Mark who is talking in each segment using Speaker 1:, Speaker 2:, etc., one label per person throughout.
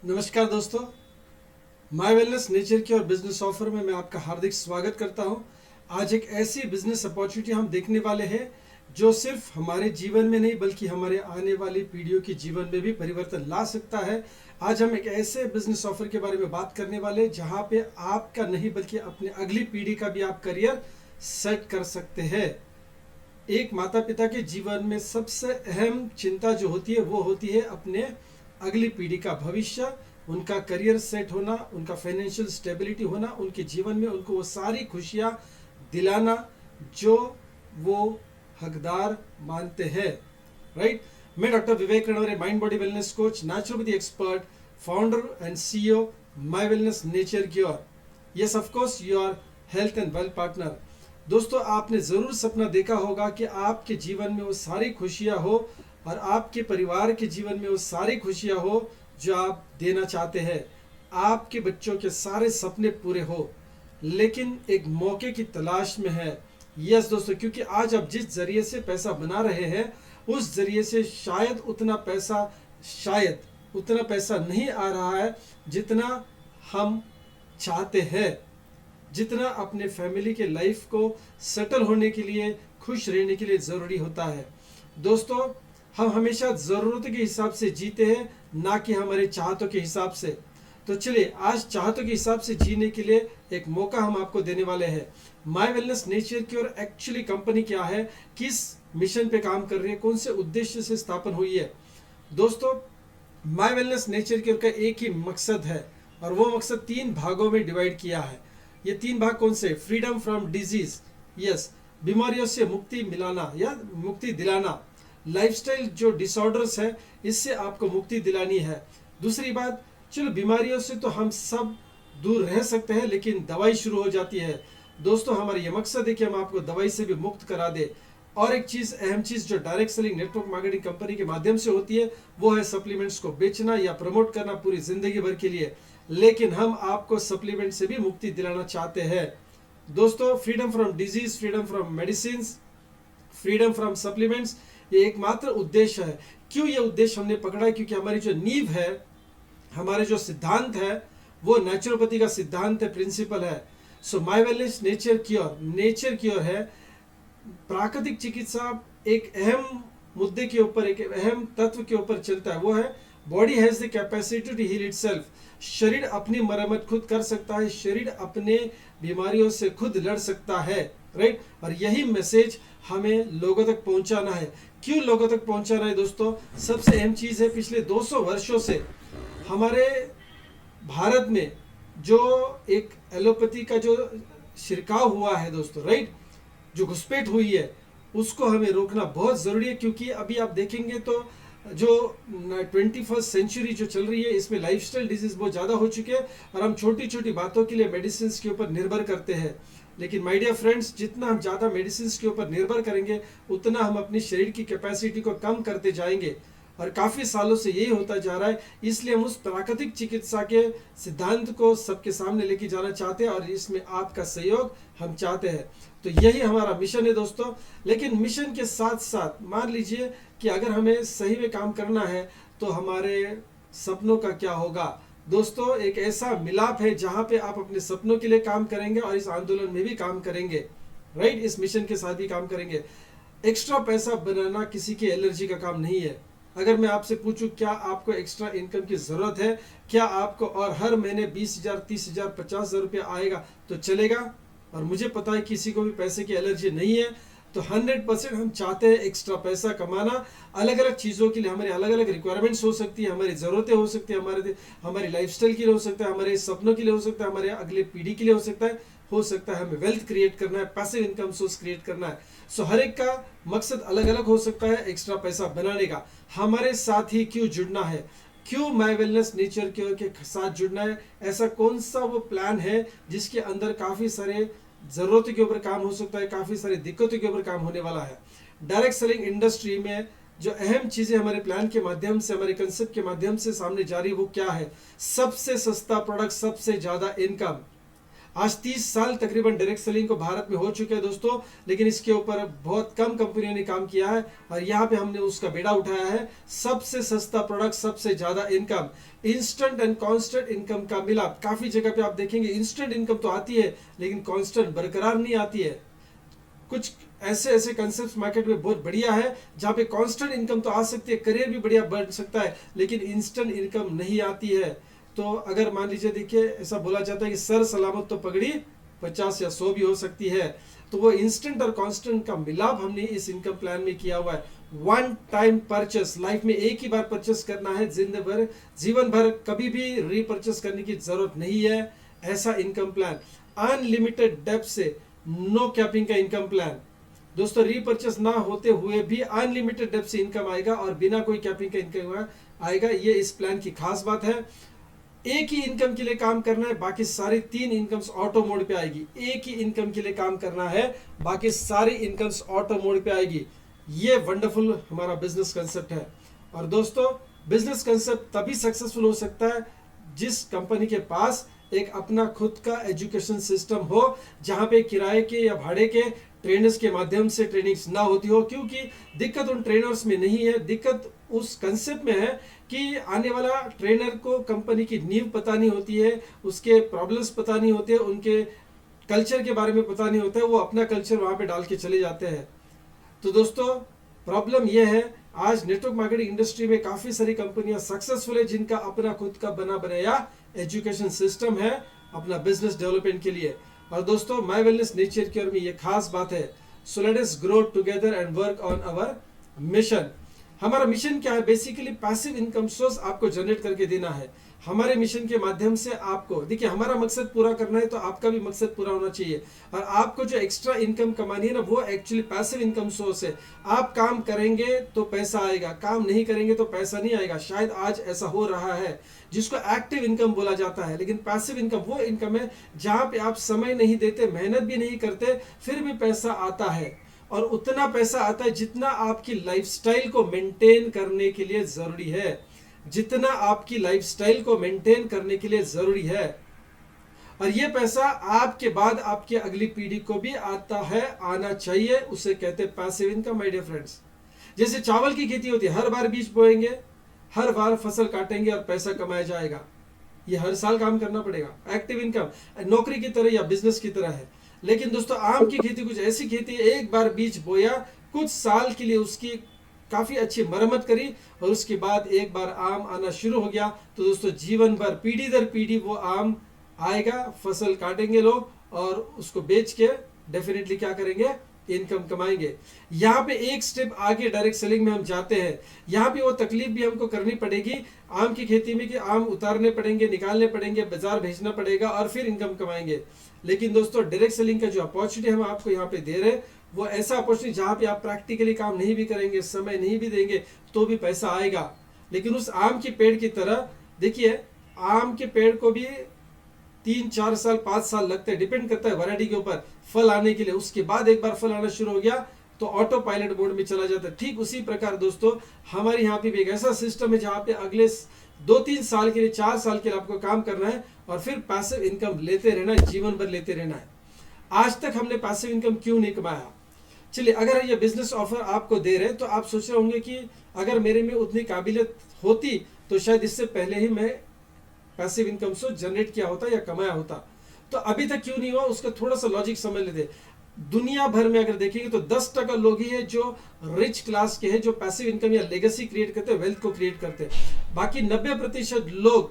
Speaker 1: नमस्कार दोस्तों। My Wellness nature की और बिजनेस ऑफर में मैं आपका हार्दिक स्वागत करता हूं। आज एक ऐसी बिजनेस अपॉर्चुनिटी हम देखने वाले हैं जो सिर्फ हमारे जीवन में नहीं बल्कि हमारे आने वाली पीढ़ियों के जीवन में भी परिवर्तन ला सकता है। आज हम एक ऐसे बिजनेस ऑफर के बारे में बात करने वाले जहां पे आपका नहीं बल्कि अपने अगली पीढ़ी का भी आप करियर सेट कर सकते हैं। एक माता पिता के जीवन में सबसे अहम चिंता जो होती है वो होती है अपने अगली पीढ़ी का भविष्य, उनका करियर सेट होना, उनका फाइनेंशियल स्टेबिलिटी होना, उनके जीवन में उनको वो सारी खुशियाँ दिलाना जो वो हकदार मानते हैं। राइट। मैं doctor Vivek Ranaware, mind body wellness coach, naturopathy expert, founder and CEO my Wellness nature cure. Yes of course your health and wealth partner. दोस्तों, आपने ज़रूर सपना देखा होगा कि आपके जीवन में वो सारी खुशियाँ हो और आपके परिवार के जीवन में वो सारी खुशियाँ हो जो आप देना चाहते हैं, आपके बच्चों के सारे सपने पूरे हो, लेकिन एक मौके की तलाश में है। यस दोस्तों, क्योंकि आज आप जिस जरिए से पैसा बना रहे हैं उस जरिए से शायद उतना पैसा नहीं आ रहा है जितना हम चाहते हैं, जितना अपने फैमिली के लाइफ को सेटल होने के लिए, खुश रहने के लिए ज़रूरी होता है। दोस्तों, हम हमेशा ज़रूरत के हिसाब से जीते हैं, ना कि हमारे चाहतों के हिसाब से। तो चलिए, आज चाहतों के हिसाब से जीने के लिए एक मौका हम आपको देने वाले हैं। My Wellness nature cure actually company क्या है, किस मिशन पे काम कर रही है, कौन से उद्देश्य से स्थापन हुई है। दोस्तों, माय वेलनेस नेचर क्योर का एक ही मकसद है और वो मकसद 3 भागों में डिवाइड किया है। ये 3 भाग कौन से? फ्रीडम फ्रॉम डिजीज, यस, बीमारियों से मुक्ति मिलाना या मुक्ति दिलाना। लाइफस्टाइल जो डिसऑर्डर्स है इससे आपको मुक्ति दिलानी है। दूसरी बात, चलो बीमारियों से तो हम सब दूर रह सकते हैं लेकिन दवाई शुरू हो जाती है। दोस्तों, हमारा ये मकसद है कि हम आपको दवाई से भी मुक्त करा दे। और एक चीज़, अहम चीज़ जो direct selling network marketing company के माध्यम से होती है वो है सप्लीमेंट्स को बेचना या प्रमोट करना पूरी जिंदगी भर के लिए। लेकिन हम आपको सप्लीमेंट से भी मुक्ति दिलाना चाहते हैं। दोस्तों, freedom from disease, freedom from medicine, freedom from supplements, ये एकमात्र उद्देश्य है। क्यों ये उद्देश्य हमने पकड़ा है? क्योंकि हमारी जो नींव है, हमारे जो सिद्धांत है वो नेचुरोपैथी का सिद्धांत है, प्रिंसिपल है। So my Wellness nature cure है प्राकृतिक चिकित्सा। एक अहम मुद्दे के ऊपर, एक अहम तत्व के ऊपर चलता है, वो है body has the capacity to heal itself. शरीर अपनी मरम्मत खुद कर सकता है, शरीर अपने बीमारियों से खुद लड़ सकता है। राइट। और यही मैसेज हमें लोगों तक पहुंचाना है। क्यों लोगों तक पहुंचाना है दोस्तों? सबसे अहम चीज़ है, पिछले 200 वर्षों से हमारे भारत में जो एक एलोपैथी का जो छिड़काव हुआ है दोस्तों, राइट, जो घुसपैठ हुई है, उसको हमें रोकना बहुत ज़रूरी है। क्योंकि अभी आप देखेंगे तो जो 21st सेंचुरी जो चल रही है इसमें लाइफस्टाइल डिजीज बहुत ज़्यादा हो चुके हैं और हम छोटी छोटी बातों के लिए मेडिसिन के ऊपर निर्भर करते हैं। लेकिन माय डियर फ्रेंड्स, जितना हम ज़्यादा मेडिसिन के ऊपर निर्भर करेंगे उतना हम अपनी शरीर की कैपेसिटी को कम करते जाएंगे और काफ़ी सालों से यही होता जा रहा है। इसलिए हम उस प्राकृतिक चिकित्सा के सिद्धांत को सबके सामने लेके जाना चाहते हैं और इसमें आपका सहयोग हम चाहते हैं। तो यही हमारा मिशन है दोस्तों। लेकिन मिशन के साथ साथ मान लीजिए कि अगर हमें सही में काम करना है तो हमारे सपनों का क्या होगा? दोस्तों, एक ऐसा मिलाप है जहां पे आप अपने सपनों के लिए काम करेंगे और इस आंदोलन में भी काम करेंगे। राइट, इस मिशन के साथ भी काम करेंगे। एक्स्ट्रा पैसा बनाना किसी की एलर्जी का काम नहीं है। अगर मैं आपसे पूछूं क्या आपको एक्स्ट्रा इनकम की ज़रूरत है, क्या आपको और हर महीने 20,000, 30,000, 50,000 रुपया आएगा तो चलेगा? और मुझे पता है किसी को भी पैसे की एलर्जी नहीं है। तो 100% हम चाहते हैं एक्स्ट्रा पैसा कमाना। अलग अलग चीज़ों के लिए हमारी अलग अलग रिक्वायरमेंट्स हो सकती है, हमारी ज़रूरतें हो सकती है, हमारी लाइफस्टाइल के लिए हो सकता है, हमारे सपनों के लिए हो सकता है, हमारे अगले पीढ़ी के लिए हो सकता है हमें वेल्थ क्रिएट करना है, पैसिव इनकम सोर्स क्रिएट करना है। सो हर एक का मकसद अलग अलग हो सकता है एक्स्ट्रा पैसा बनाने का। हमारे साथ ही क्यों जुड़ना है? क्यों माय वेलनेस नेचर के साथ जुड़ना है? ऐसा कौन सा वो प्लान है जिसके अंदर काफ़ी सारे ज़रूरतों के ऊपर काम हो सकता है, काफ़ी सारी दिक्कतों के ऊपर काम होने वाला है। डायरेक्ट सेलिंग इंडस्ट्री में जो अहम चीज़ें हमारे प्लान के माध्यम से, हमारे कंसेप्ट के माध्यम से सामने जा रही है वो क्या है? सबसे सस्ता प्रोडक्ट, सबसे ज़्यादा इनकम। आज 30 साल तकरीबन डायरेक्ट सेलिंग को भारत में हो चुके हैं दोस्तों, लेकिन इसके ऊपर बहुत कम कंपनियों ने काम किया है और यहाँ पे हमने उसका बेड़ा उठाया है। सबसे सस्ता प्रोडक्ट, सबसे ज्यादा income, instant and constant income का मिलाप। काफी जगह पे आप देखेंगे इंस्टेंट इनकम तो आती है लेकिन कांस्टेंट बरकरार नहीं आती है। कुछ ऐसे ऐसे कंसेप्ट मार्केट में बहुत बढ़िया है जहाँ पे कांस्टेंट इनकम तो आ सकती है, करियर भी बढ़िया बढ़ सकता है, लेकिन इंस्टेंट इनकम नहीं आती है। तो अगर मान लीजिए, देखिए ऐसा बोला जाता है कि सर सलामत तो पगड़ी 50 या 100 भी हो सकती है, तो वो इंस्टेंट और कांस्टेंट का मिलाप हमने इस इनकम प्लान में किया हुआ है। वन टाइम परचेस, लाइफ में एक ही बार परचेस करना है, जीवन भर कभी भी रीपरचेस करने की जरूरत नहीं है। ऐसा इनकम प्लान, अनलिमिटेड डेप्थ से नो कैपिंग का इनकम प्लान दोस्तों। रीपरचेस ना होते हुए भी अनलिमिटेड डेप्थ से इनकम आएगा और बिना कोई कैपिंग का इनकम आएगा। ये इस प्लान की खास बात है। एक ही इनकम के लिए काम करना है, बाकी सारी 3 इनकम्स ऑटो मोड पे आएगी। एक ही इनकम के लिए काम करना है, बाकी सारी इनकम्स ऑटो मोड पे आएगी। ये वंडरफुल हमारा बिजनेस कंसेप्ट है। और दोस्तों, बिजनेस कंसेप्ट तभी सक्सेसफुल हो सकता है जिस कंपनी के पास एक अपना खुद का एजुकेशन सिस्टम हो, जहां पे किराए के या भाड़े के ट्रेनर्स के माध्यम से ट्रेनिंग्स ना होती हो। क्योंकि दिक्कत उन ट्रेनर्स में नहीं है, दिक्कत उस कंसेप्ट में है कि आने वाला ट्रेनर को कंपनी की नींव पता नहीं होती है, उसके प्रॉब्लम्स पता नहीं होते, उनके कल्चर के बारे में पता नहीं होता है, वो अपना कल्चर वहां पे डाल के चले जाते हैं। तो दोस्तों, प्रॉब्लम यह है, आज नेटवर्क मार्केटिंग इंडस्ट्री में काफी सारी कंपनियां सक्सेसफुल है जिनका अपना खुद का बना बनाया एजुकेशन सिस्टम है अपना बिजनेस डेवलपमेंट के लिए। और दोस्तों, माय वेलनेस नेचर केयर में ये खास बात है। So let us grow together and work on our mission. हमारा मिशन क्या है? बेसिकली पैसिव इनकम सोर्स आपको जनरेट करके देना है। हमारे मिशन के माध्यम से आपको, देखिए, हमारा मकसद पूरा करना है तो आपका भी मकसद पूरा होना चाहिए। और आपको जो एक्स्ट्रा इनकम कमानी है ना, वो एक्चुअली पैसिव इनकम सोर्स है। आप काम करेंगे तो पैसा आएगा, काम नहीं करेंगे तो पैसा नहीं आएगा। शायद आज ऐसा हो रहा है, जिसको एक्टिव इनकम बोला जाता है। लेकिन पैसिव इनकम वो इनकम है जहां पे आप समय नहीं देते, मेहनत भी नहीं करते, फिर भी पैसा आता है। और उतना पैसा आता है जितना आपकी लाइफस्टाइल को मेंटेन करने के लिए जरूरी है, जितना आपकी लाइफस्टाइल को मेंटेन करने के लिए जरूरी है। और ये पैसा आपके बाद आपके अगली पीढ़ी को भी आता है, आना चाहिए। उसे कहते हैं passive income my dear friends. जैसे चावल की खेती होती है, हर बार बीज बोएंगे, हर बार फसल काटेंगे और पैसा कमाया जाएगा। ये हर साल काम करना पड़ेगा। एक्टिव इनकम नौकरी की तरह या बिजनेस की तरह है। लेकिन दोस्तों, आम की खेती कुछ ऐसी खेती है, एक बार बीज बोया, कुछ साल के लिए उसकी काफी अच्छी मरम्मत करी और उसके बाद एक बार आम आना शुरू हो गया तो दोस्तों, जीवन भर पीढ़ी दर पीढ़ी वो आम आएगा। फसल काटेंगे लोग और उसको बेच के डेफिनेटली क्या करेंगे? इनकम कमाएंगे। यहाँ पे एक स्टेप आगे डायरेक्ट सेलिंग में हम जाते हैं। यहाँ पे वो तकलीफ भी हमको करनी पड़ेगी आम की खेती में कि आम उतारने पड़ेंगे, निकालने पड़ेंगे, बाजार भेजना पड़ेगा और फिर इनकम कमाएंगे। लेकिन दोस्तों, डायरेक्ट सेलिंग का जो अपॉर्चुनिटी हम आपको यहाँ पे दे रहे हैं, वो ऐसा अपॉर्चुनिटी जहाँ पे आप प्रैक्टिकली काम नहीं भी करेंगे, समय नहीं भी देंगे, तो भी पैसा आएगा। लेकिन उस आम के पेड़ की तरह, देखिए, आम के पेड़ को भी 3-4 साल 5 साल लगते हैं, डिपेंड करता है वैरायटी के ऊपर, फल आने के लिए। उसके बाद एक बार फल आना शुरू हो गया तो ऑटो पायलट मोड में चला जाता है। ठीक उसी प्रकार दोस्तों, हमारे यहाँ पे भी एक ऐसा सिस्टम है जहाँ पे अगले 2-3 साल के लिए, 4 साल के लिए आपको काम करना है और फिर पैसिव इनकम लेते रहना है, जीवन भर लेते रहना है। आज तक हमने पैसिव इनकम क्यों नहीं कमाया? चलिए, अगर ये बिजनेस ऑफर आपको दे रहे हैं तो आप सोच रहे होंगे कि अगर मेरे में उतनी काबिलियत होती तो शायद इससे पहले ही मैं पैसिव इनकम से जनरेट किया होता या कमाया होता। तो अभी तक क्यों नहीं हुआ, उसका थोड़ा सा लॉजिक समझ लेते। दुनिया भर में अगर देखेंगे तो 10% लोग ही है जो रिच क्लास के हैं, जो पैसिव इनकम या लेगेसी क्रिएट करते हैं, वेल्थ को क्रिएट करते हैं। बाकी 90% लोग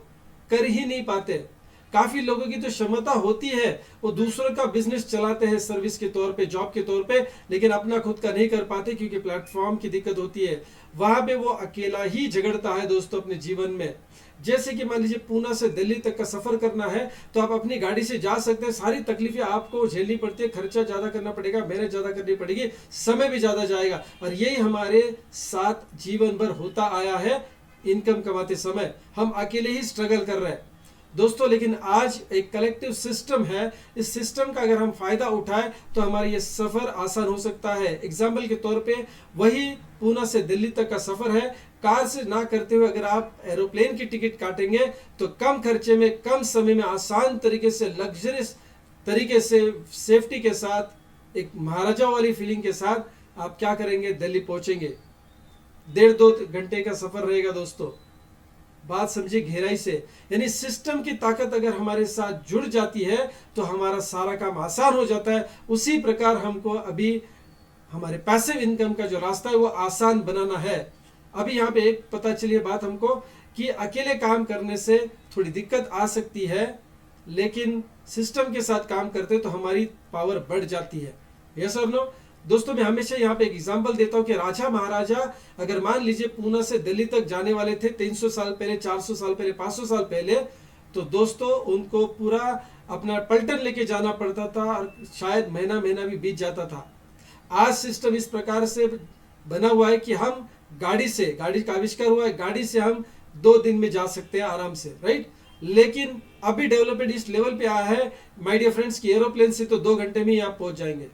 Speaker 1: कर ही नहीं पाते। काफी लोगों की तो क्षमता होती है, वो दूसरों का बिजनेस चलाते हैं सर्विस के तौर पे, जॉब के तौर पे, लेकिन अपना खुद का नहीं कर पाते क्योंकि प्लेटफॉर्म की दिक्कत होती है। वहां पे वो अकेला ही झगड़ता है दोस्तों अपने जीवन में। जैसे कि मान लीजिए पूना से दिल्ली तक का सफर करना है तो आप अपनी गाड़ी से जा सकते हैं, सारी तकलीफें आपको झेलनी पड़ती है, खर्चा ज्यादा करना पड़ेगा, मेहनत ज्यादा करनी पड़ेगी, समय भी ज्यादा जाएगा। और यही हमारे साथ जीवन भर होता आया है। इनकम कमाते समय हम अकेले ही स्ट्रगल कर रहे हैं दोस्तों। लेकिन आज एक कलेक्टिव सिस्टम है, इस सिस्टम का अगर हम फायदा उठाएं तो हमारा ये सफर आसान हो सकता है। एग्जाम्पल के तौर पे वही पूना से दिल्ली तक का सफर है, कार से ना करते हुए अगर आप एरोप्लेन की टिकट काटेंगे तो कम खर्चे में, कम समय में, आसान तरीके से, लग्जरियस तरीके से, सेफ्टी के साथ, एक महाराजा वाली फीलिंग के साथ आप क्या करेंगे, दिल्ली पहुंचेंगे। 1.5-2 घंटे का सफर रहेगा दोस्तों। बात समझिए गहराई से, यानी सिस्टम की ताकत अगर हमारे साथ जुड़ जाती है तो हमारा सारा काम आसान हो जाता है। उसी प्रकार हमको अभी हमारे पैसिव इनकम का जो रास्ता है वो आसान बनाना है। अभी यहाँ पे एक पता चलिए बात हमको कि अकेले काम करने से थोड़ी दिक्कत आ सकती है, लेकिन सिस्टम के साथ काम करते तो हमारी पावर बढ़ जाती है। यस और नो दोस्तों, मैं हमेशा यहाँ पे एक एग्जांपल देता हूँ कि राजा महाराजा अगर मान लीजिए पूना से दिल्ली तक जाने वाले थे 300 साल पहले, 400 साल पहले, 500 साल पहले, तो दोस्तों उनको पूरा अपना पलटन लेके जाना पड़ता था और शायद महीना महीना भी बीत जाता था। आज सिस्टम इस प्रकार से बना हुआ है कि हम गाड़ी का आविष्कार हुआ है, गाड़ी से हम 2 दिन में जा सकते हैं आराम से, राइट। लेकिन अभी डेवलपमेंट इस लेवल पे आया है माय डियर फ्रेंड्स की एरोप्लेन से तो 2 घंटे में ही आप पहुंच जाएंगे।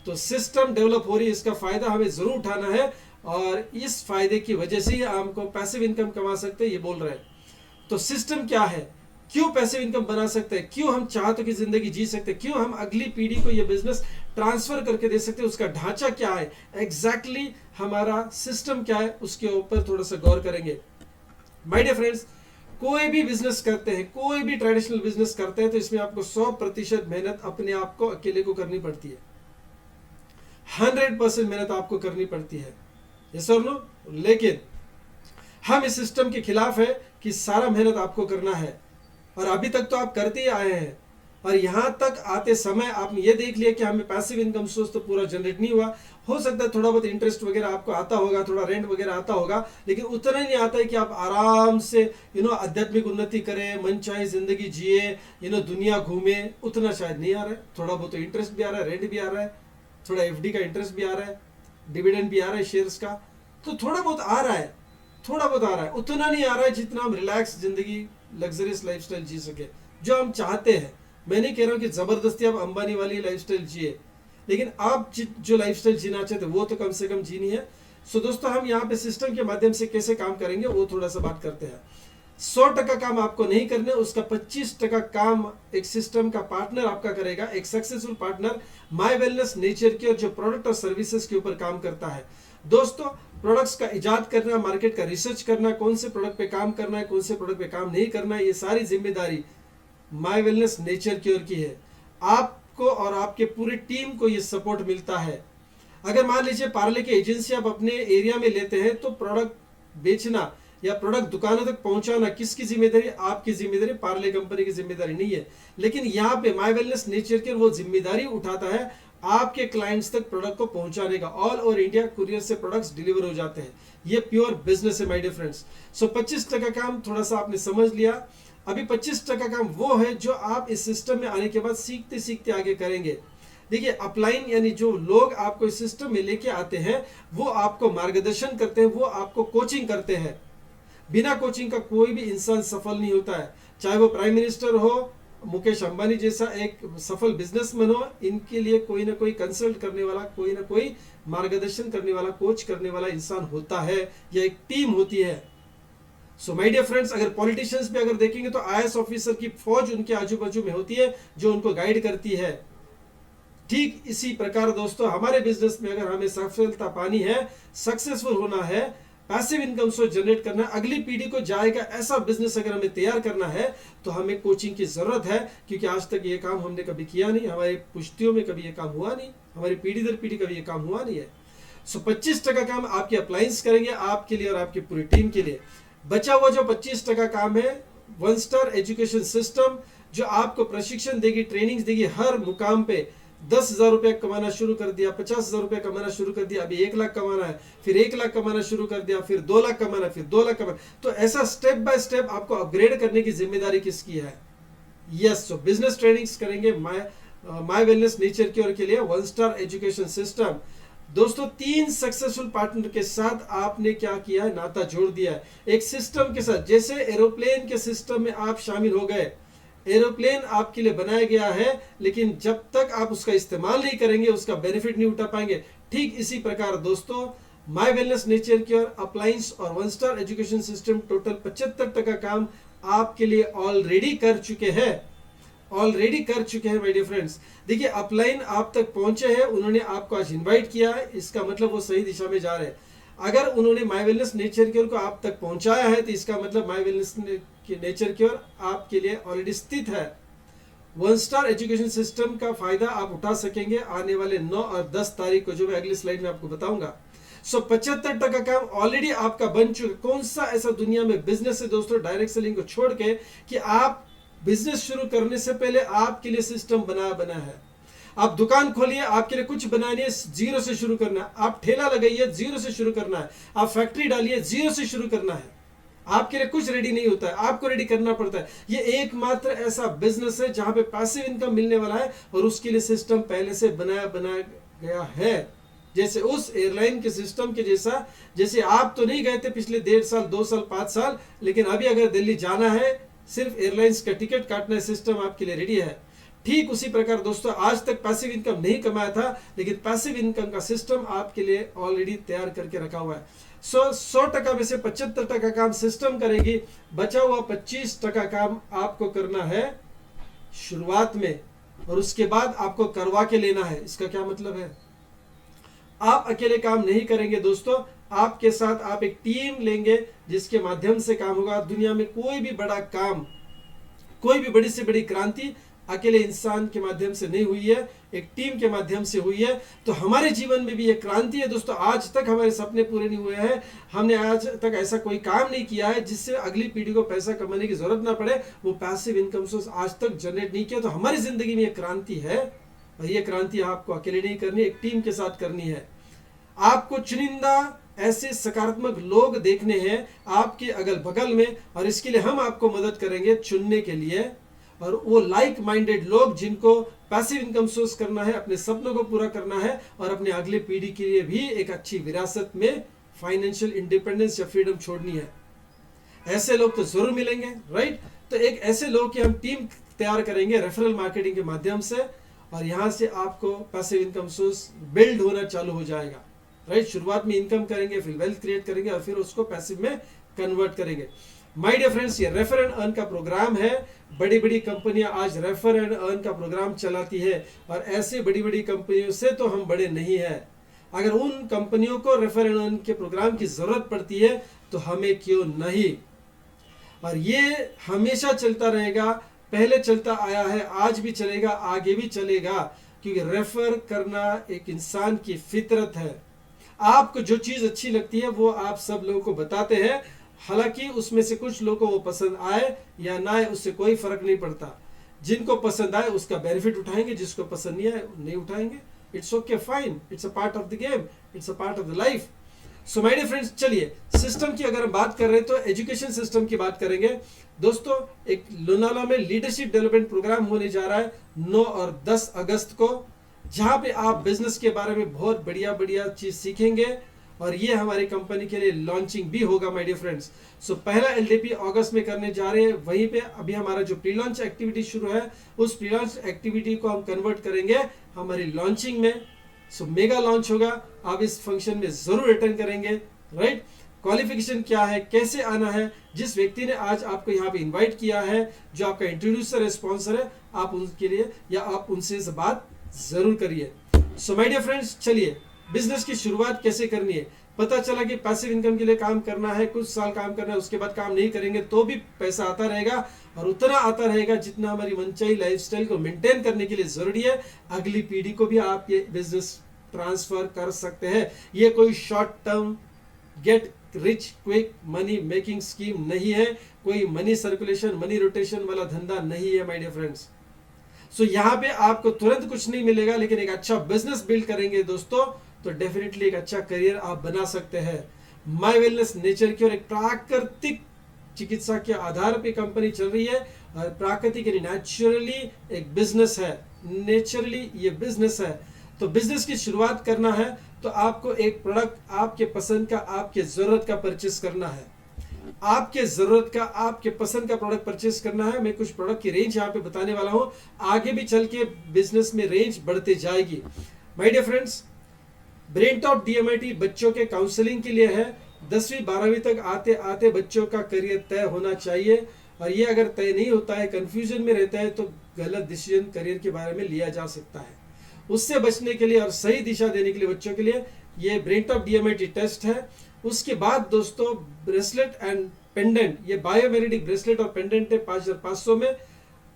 Speaker 1: तो सिस्टम डेवलप हो रही है, इसका फायदा हमें जरूर उठाना है और इस फायदे की वजह से ही हमको पैसिव इनकम कमा सकते हैं, ये बोल रहे हैं। तो सिस्टम क्या है, क्यों पैसिव इनकम बना सकते हैं, क्यों हम चाहतों की जिंदगी जी सकते हैं, क्यों हम अगली पीढ़ी को ये बिजनेस ट्रांसफर करके दे सकते हैं, उसका ढांचा क्या है, एग्जैक्टली हमारा सिस्टम क्या है, उसके ऊपर थोड़ा सा गौर करेंगे। माय डियर फ्रेंड्स, कोई भी बिजनेस करते हैं, कोई भी ट्रेडिशनल बिजनेस करते हैं तो इसमें आपको 100% मेहनत अपने आप को अकेले को करनी पड़ती है। 100% मेहनत आपको करनी पड़ती है, यस और नो। लेकिन हम इस सिस्टम के खिलाफ है कि सारा मेहनत आपको करना है, और अभी तक तो आप करते ही आए हैं। और यहां तक आते समय आपने ये देख लिया कि हमें पैसिव इनकम सोर्स तो पूरा जनरेट नहीं हुआ। हो सकता है थोड़ा बहुत इंटरेस्ट वगैरह आपको आता होगा, थोड़ा रेंट वगैरह आता होगा, लेकिन उतना ही नहीं आता है कि आप आराम से आध्यात्मिक उन्नति करें, मनचाही जिंदगी जिए, दुनिया घूमे। उतना शायद नहीं आ रहा है। थोड़ा बहुत तो इंटरेस्ट भी आ रहा है, रेंट भी आ रहा है, थोड़ा एफडी का इंटरेस्ट भी आ रहा है, डिविडेंड भी आ रहा है शेयर्स का, तो थोड़ा बहुत आ रहा है, थोड़ा बहुत आ रहा है। उतना नहीं आ रहा है जितना हम रिलैक्स जिंदगी, लग्जरियस लाइफस्टाइल जी सके, जो हम चाहते हैं। मैं नहीं कह रहा हूं कि जबरदस्ती आप अंबानी वाली लाइफस्टाइल जिए, लेकिन आप जो लाइफस्टाइल जीना चाहते हैं वो तो कम से कम जीनी है। सो दोस्तों, हम यहाँ पे सिस्टम के माध्यम से कैसे काम करेंगे वो थोड़ा सा बात करते हैं। 100% काम आपको नहीं करने, उसका 25% काम एक सिस्टम का पार्टनर आपका करेगा। एक successful partner my Wellness Nature care जो प्रोडक्ट और सर्विसेज के ऊपर काम करता है। दोस्तों, प्रोडक्ट्स का इजाद करना, मार्केट का रिसर्च करना, कौन से प्रोडक्ट पे काम करना है, कौन से प्रोडक्ट पे काम नहीं करना है, ये सारी जिम्मेदारी माय वेलनेस नेचर केयर की है। आपको और आपके पूरी टीम को ये सपोर्ट मिलता है। अगर मान लीजिए पार्ले की एजेंसी आप अपने एरिया में लेते हैं तो प्रोडक्ट बेचना या प्रोडक्ट दुकानों तक पहुंचाना किसकी जिम्मेदारी? आपकी जिम्मेदारी, पार्ले कंपनी की जिम्मेदारी नहीं है। लेकिन यहाँ पे माय वेलनेस नेचर केयर वो जिम्मेदारी उठाता है आपके क्लाइंट्स तक प्रोडक्ट को पहुंचाने का। ऑल ओवर इंडिया कुरियर से प्रोडक्ट्स डिलीवर हो जाते हैं। ये प्योर बिजनेस है माय डियर फ्रेंड्स। सो 25% काम थोड़ा सा आपने समझ लिया। अभी 25% काम वो है जो आप इस सिस्टम में आने के बाद सीखते सीखते आगे करेंगे। देखिए, अपलाइन यानी जो लोग आपको इस सिस्टम में लेके आते हैं वो आपको मार्गदर्शन करते हैं, वो आपको कोचिंग करते हैं। बिना कोचिंग का कोई भी इंसान सफल नहीं होता है, चाहे वो प्राइम मिनिस्टर हो, मुकेश अंबानी जैसा एक सफल बिजनेसमैन हो। इनके लिए कोई ना कोई कंसल्ट करने वाला, कोई ना कोई मार्गदर्शन करने वाला, कोच करने वाला इंसान होता है, या एक टीम होती है। सो माय डियर फ्रेंड्स, अगर पॉलिटिशियंस भी अगर देखेंगे तो आईएएस ऑफिसर की फौज उनके आजू बाजू में होती है जो उनको गाइड करती है। ठीक इसी प्रकार दोस्तों, हमारे बिजनेस में अगर हमें सफलता पानी है, सक्सेसफुल होना है, पैसिव इनकम सोर्स जनरेट करना है, अगली पीढ़ी को जाएगा ऐसा बिजनेस अगर हमें तैयार करना है तो हमें कोचिंग की जरूरत है। क्योंकि आज तक ये काम हमने कभी किया नहीं, हमारी पुश्तियों में कभी ये काम हुआ नहीं, हमारी पीढ़ी दर पीढ़ी कभी ये काम हुआ नहीं है। सो 25% काम आपके अप्लायंस करेंगे, आपके लिए और आपकी पूरी टीम के लिए। बचा हुआ जो 25% काम है, 1 स्टार एजुकेशन सिस्टम जो आपको प्रशिक्षण देगी, ट्रेनिंग देगी। हर मुकाम पे 10,000 रुपया कमाना शुरू कर दिया, 50,000 रुपया कमाना शुरू कर दिया, अभी 1 लाख कमाना है, फिर 1 लाख कमाना शुरू कर दिया, फिर 2 लाख कमाना, फिर 2 लाख कमाना। तो ऐसा स्टेप बाय स्टेप आपको अपग्रेड करने की जिम्मेदारी किसकी है? यस, सो बिजनेस ट्रेनिंग्स करेंगे माय वेलनेस नेचर केयर के लिए 1 स्टार एजुकेशन सिस्टम। दोस्तों, 3 सक्सेसफुल पार्टनर के साथ आपने क्या किया है? नाता जोड़ दिया है एक सिस्टम के साथ। जैसे एरोप्लेन के सिस्टम में आप शामिल हो गए, एरोप्लेन आपके लिए बनाया गया है, लेकिन जब तक आप उसका इस्तेमाल नहीं करेंगे उसका बेनिफिट नहीं उठा पाएंगे। ठीक इसी प्रकार दोस्तों, my Wellness Nature care, appliance और 1 स्टार एजुकेशन सिस्टम टोटल 75% काम आपके लिए ऑलरेडी कर चुके हैं। ऑलरेडी कर चुके हैं माय डियर फ्रेंड्स। देखिए अपलाइन आप तक पहुंचे हैं, उन्होंने आपको आज इनवाइट किया है, इसका मतलब वो सही दिशा में जा रहे हैं। अगर उन्होंने माय वेलनेस नेचर केयर को आप तक पहुंचाया है तो इसका मतलब माय वेलनेस नेचर केयर आपके लिए ऑलरेडी स्थित है। 1 स्टार एजुकेशन सिस्टम का फायदा आप उठा सकेंगे आने वाले 9 और 10 तारीख को, जो मैं अगली स्लाइड में आपको बताऊंगा। 75% काम ऑलरेडी आपका बन चुका। कौन सा ऐसा दुनिया में बिजनेस है दोस्तों, डायरेक्ट सेलिंग को छोड़ के, कि आप बिजनेस शुरू करने से पहले आपके लिए सिस्टम बना है। आप दुकान खोलिए, आपके लिए कुछ बनाइए, जीरो से शुरू करना है। आप ठेला लगाइए, जीरो से शुरू करना है। आप फैक्ट्री डालिए, जीरो से शुरू करना है। आपके लिए कुछ रेडी नहीं होता है, आपको रेडी करना पड़ता है। ये एकमात्र ऐसा बिजनेस है जहां पे पैसिव इनकम मिलने वाला है और उसके लिए सिस्टम पहले से बनाया गया है। जैसे उस एयरलाइन के सिस्टम के जैसा, जैसे आप तो नहीं गए थे पिछले 1.5 साल 2 साल 5 साल, लेकिन अभी अगर दिल्ली जाना है, सिर्फ एयरलाइंस का टिकट काटना है, सिस्टम आपके लिए रेडी है। ठीक उसी प्रकार दोस्तों, आज तक पैसिव इनकम नहीं कमाया था, लेकिन पैसिव इनकम का सिस्टम आपके लिए ऑलरेडी तैयार करके रखा हुआ है। 100% में से 75% काम सिस्टम करेगी, बचा हुआ 25% काम आपको करना है शुरुआत में, और उसके बाद आपको करवा के लेना है। इसका क्या मतलब है, आप अकेले काम नहीं करेंगे दोस्तों, आपके साथ आप एक टीम लेंगे जिसके माध्यम से काम होगा। दुनिया में कोई भी बड़ा काम, कोई भी बड़ी से बड़ी क्रांति अकेले इंसान के माध्यम से नहीं हुई है, एक टीम के माध्यम से हुई है। तो हमारे जीवन में भी ये क्रांति है दोस्तों। आज तक हमारे सपने पूरे नहीं हुए हैं, हमने आज तक ऐसा कोई काम नहीं किया है जिससे अगली पीढ़ी को पैसा कमाने की जरूरत ना पड़े, वो पैसिव इनकम सोर्स आज तक जनरेट नहीं किया। तो हमारी जिंदगी में ये क्रांति है, और ये क्रांति आपको अकेले नहीं करनी, एक टीम के साथ करनी है। आपको चुनिंदा ऐसे सकारात्मक लोग देखने हैं आपके अगल बगल में, और इसके लिए हम आपको मदद करेंगे चुनने के लिए। और वो लाइक माइंडेड लोग जिनको पैसिव इनकम सोर्स करना है, अपने सपनों को पूरा करना है, और अपने अगली पीढ़ी के लिए भी एक अच्छी विरासत में फाइनेंशियल इंडिपेंडेंस या फ्रीडम छोड़नी है। ऐसे लोग तो जरूर मिलेंगे, राइट। तो एक ऐसे लोग की हम टीम तैयार करेंगे रेफरल मार्केटिंग के माध्यम से, और यहां से आपको पैसिव इनकम सोर्स बिल्ड होना चालू हो जाएगा, राइट। शुरुआत में इनकम करेंगे, फिर वेल्थ क्रिएट करेंगे, और फिर उसको पैसिव में कन्वर्ट करेंगे। माय डियर फ्रेंड्स, ये रेफर एंड अर्न का प्रोग्राम है। बड़ी बड़ी कंपनियां आज रेफर एंड अर्न का प्रोग्राम चलाती है, और ऐसे बड़ी बड़ी कंपनियों से तो हम बड़े नहीं हैं। अगर उन कंपनियों को रेफर एंड अर्न के प्रोग्राम की जरूरत पड़ती है तो हमें क्यों नहीं। और ये हमेशा चलता रहेगा, पहले चलता आया है, आज भी चलेगा, आगे भी चलेगा, क्योंकि रेफर करना एक इंसान की फितरत है। आपको जो चीज अच्छी लगती है वो आप सब लोगों को बताते हैं, हालांकि उसमें से कुछ लोगों को वो पसंद आए या ना आए उससे कोई फर्क नहीं पड़ता। जिनको पसंद आए उसका बेनिफिट उठाएंगे, जिसको पसंद नहीं आए नहीं उठाएंगे। It's okay, fine, it's a part of the game, it's a part of the life. So my dear friends, चलिए सिस्टम की अगर हम बात कर रहे हैं तो एजुकेशन सिस्टम की बात करेंगे दोस्तों। एक लोनावाला में लीडरशिप डेवलपमेंट प्रोग्राम होने जा रहा है 9 और 10 अगस्त को, जहां पे आप बिजनेस के बारे में बहुत बढ़िया बढ़िया चीज सीखेंगे, और ये हमारी कंपनी के लिए लॉन्चिंग भी होगा माय डियर फ्रेंड्स। सो पहला एलडीपी अगस्त में करने जा रहे हैं, वहीं पे अभी हमारा जो प्री लॉन्च एक्टिविटी शुरू है, उस प्री लॉन्च एक्टिविटी को हम कन्वर्ट करेंगे हमारी लॉन्चिंग में। सो मेगा लॉन्च होगा, आप इस फंक्शन में जरूर अटेंड करेंगे, राइट। क्वालिफिकेशन क्या है, कैसे आना है, जिस व्यक्ति ने आज आपको यहाँ पे इन्वाइट किया है, जो आपका इंट्रोड्यूसर है, स्पॉन्सर है, आप उनके लिए या आप उनसे बात जरूर करिए। सो माय डियर फ्रेंड्स, चलिए बिजनेस की शुरुआत कैसे करनी है। पता चला कि पैसिव इनकम के लिए काम करना है, कुछ साल काम करना है, उसके बाद काम नहीं करेंगे तो भी पैसा आता रहेगा, और उतना आता रहेगा जितना हमारी मनचाही लाइफस्टाइल को मेंटेन करने के लिए जरूरी है। अगली पीढ़ी को भी आप ये बिजनेस ट्रांसफर कर सकते हैं। ये कोई short term get rich quick money making scheme नहीं है, कोई मनी सर्कुलेशन मनी रोटेशन वाला धंधा नहीं है माय डियर फ्रेंड्स। सो यहाँ पे आपको तुरंत कुछ नहीं मिलेगा, लेकिन एक अच्छा बिजनेस बिल्ड करेंगे दोस्तों तो डेफिनेटली एक अच्छा करियर आप बना सकते हैं। माय वेलनेस नेचर की और एक प्राकृतिक चिकित्सा के आधार पे कंपनी चल रही है, और प्राकृतिक यानी नेचुरली एक बिजनेस है, नेचुरली ये बिजनेस है। तो बिजनेस की शुरुआत करना है तो आपको एक प्रोडक्ट आपके पसंद का, आपके जरूरत का परचेस करना है। आपके जरूरत का, आपके पसंद का प्रोडक्ट परचेस करना है। मैं कुछ प्रोडक्ट की रेंज यहाँ पे बताने वाला हूँ, आगे भी चल के बिजनेस में रेंज बढ़ते जाएगी। My dear friends, brain top DMIT बच्चों के काउंसलिंग के लिए है। 10वीं 12वीं तक आते आते बच्चों का करियर तय होना चाहिए, और ये अगर तय नहीं होता है, कंफ्यूजन में रहता है, तो गलत डिसीजन करियर के बारे में लिया जा सकता है। उससे बचने के लिए और सही दिशा देने के लिए बच्चों के लिए ये ब्रेनटॉप DMIT टेस्ट है। उसके बाद दोस्तों ब्रेसलेट एंड पेंडेंट, ये बायोमेग्नेटिक ब्रेसलेट और पेंडेंट है 5500 में,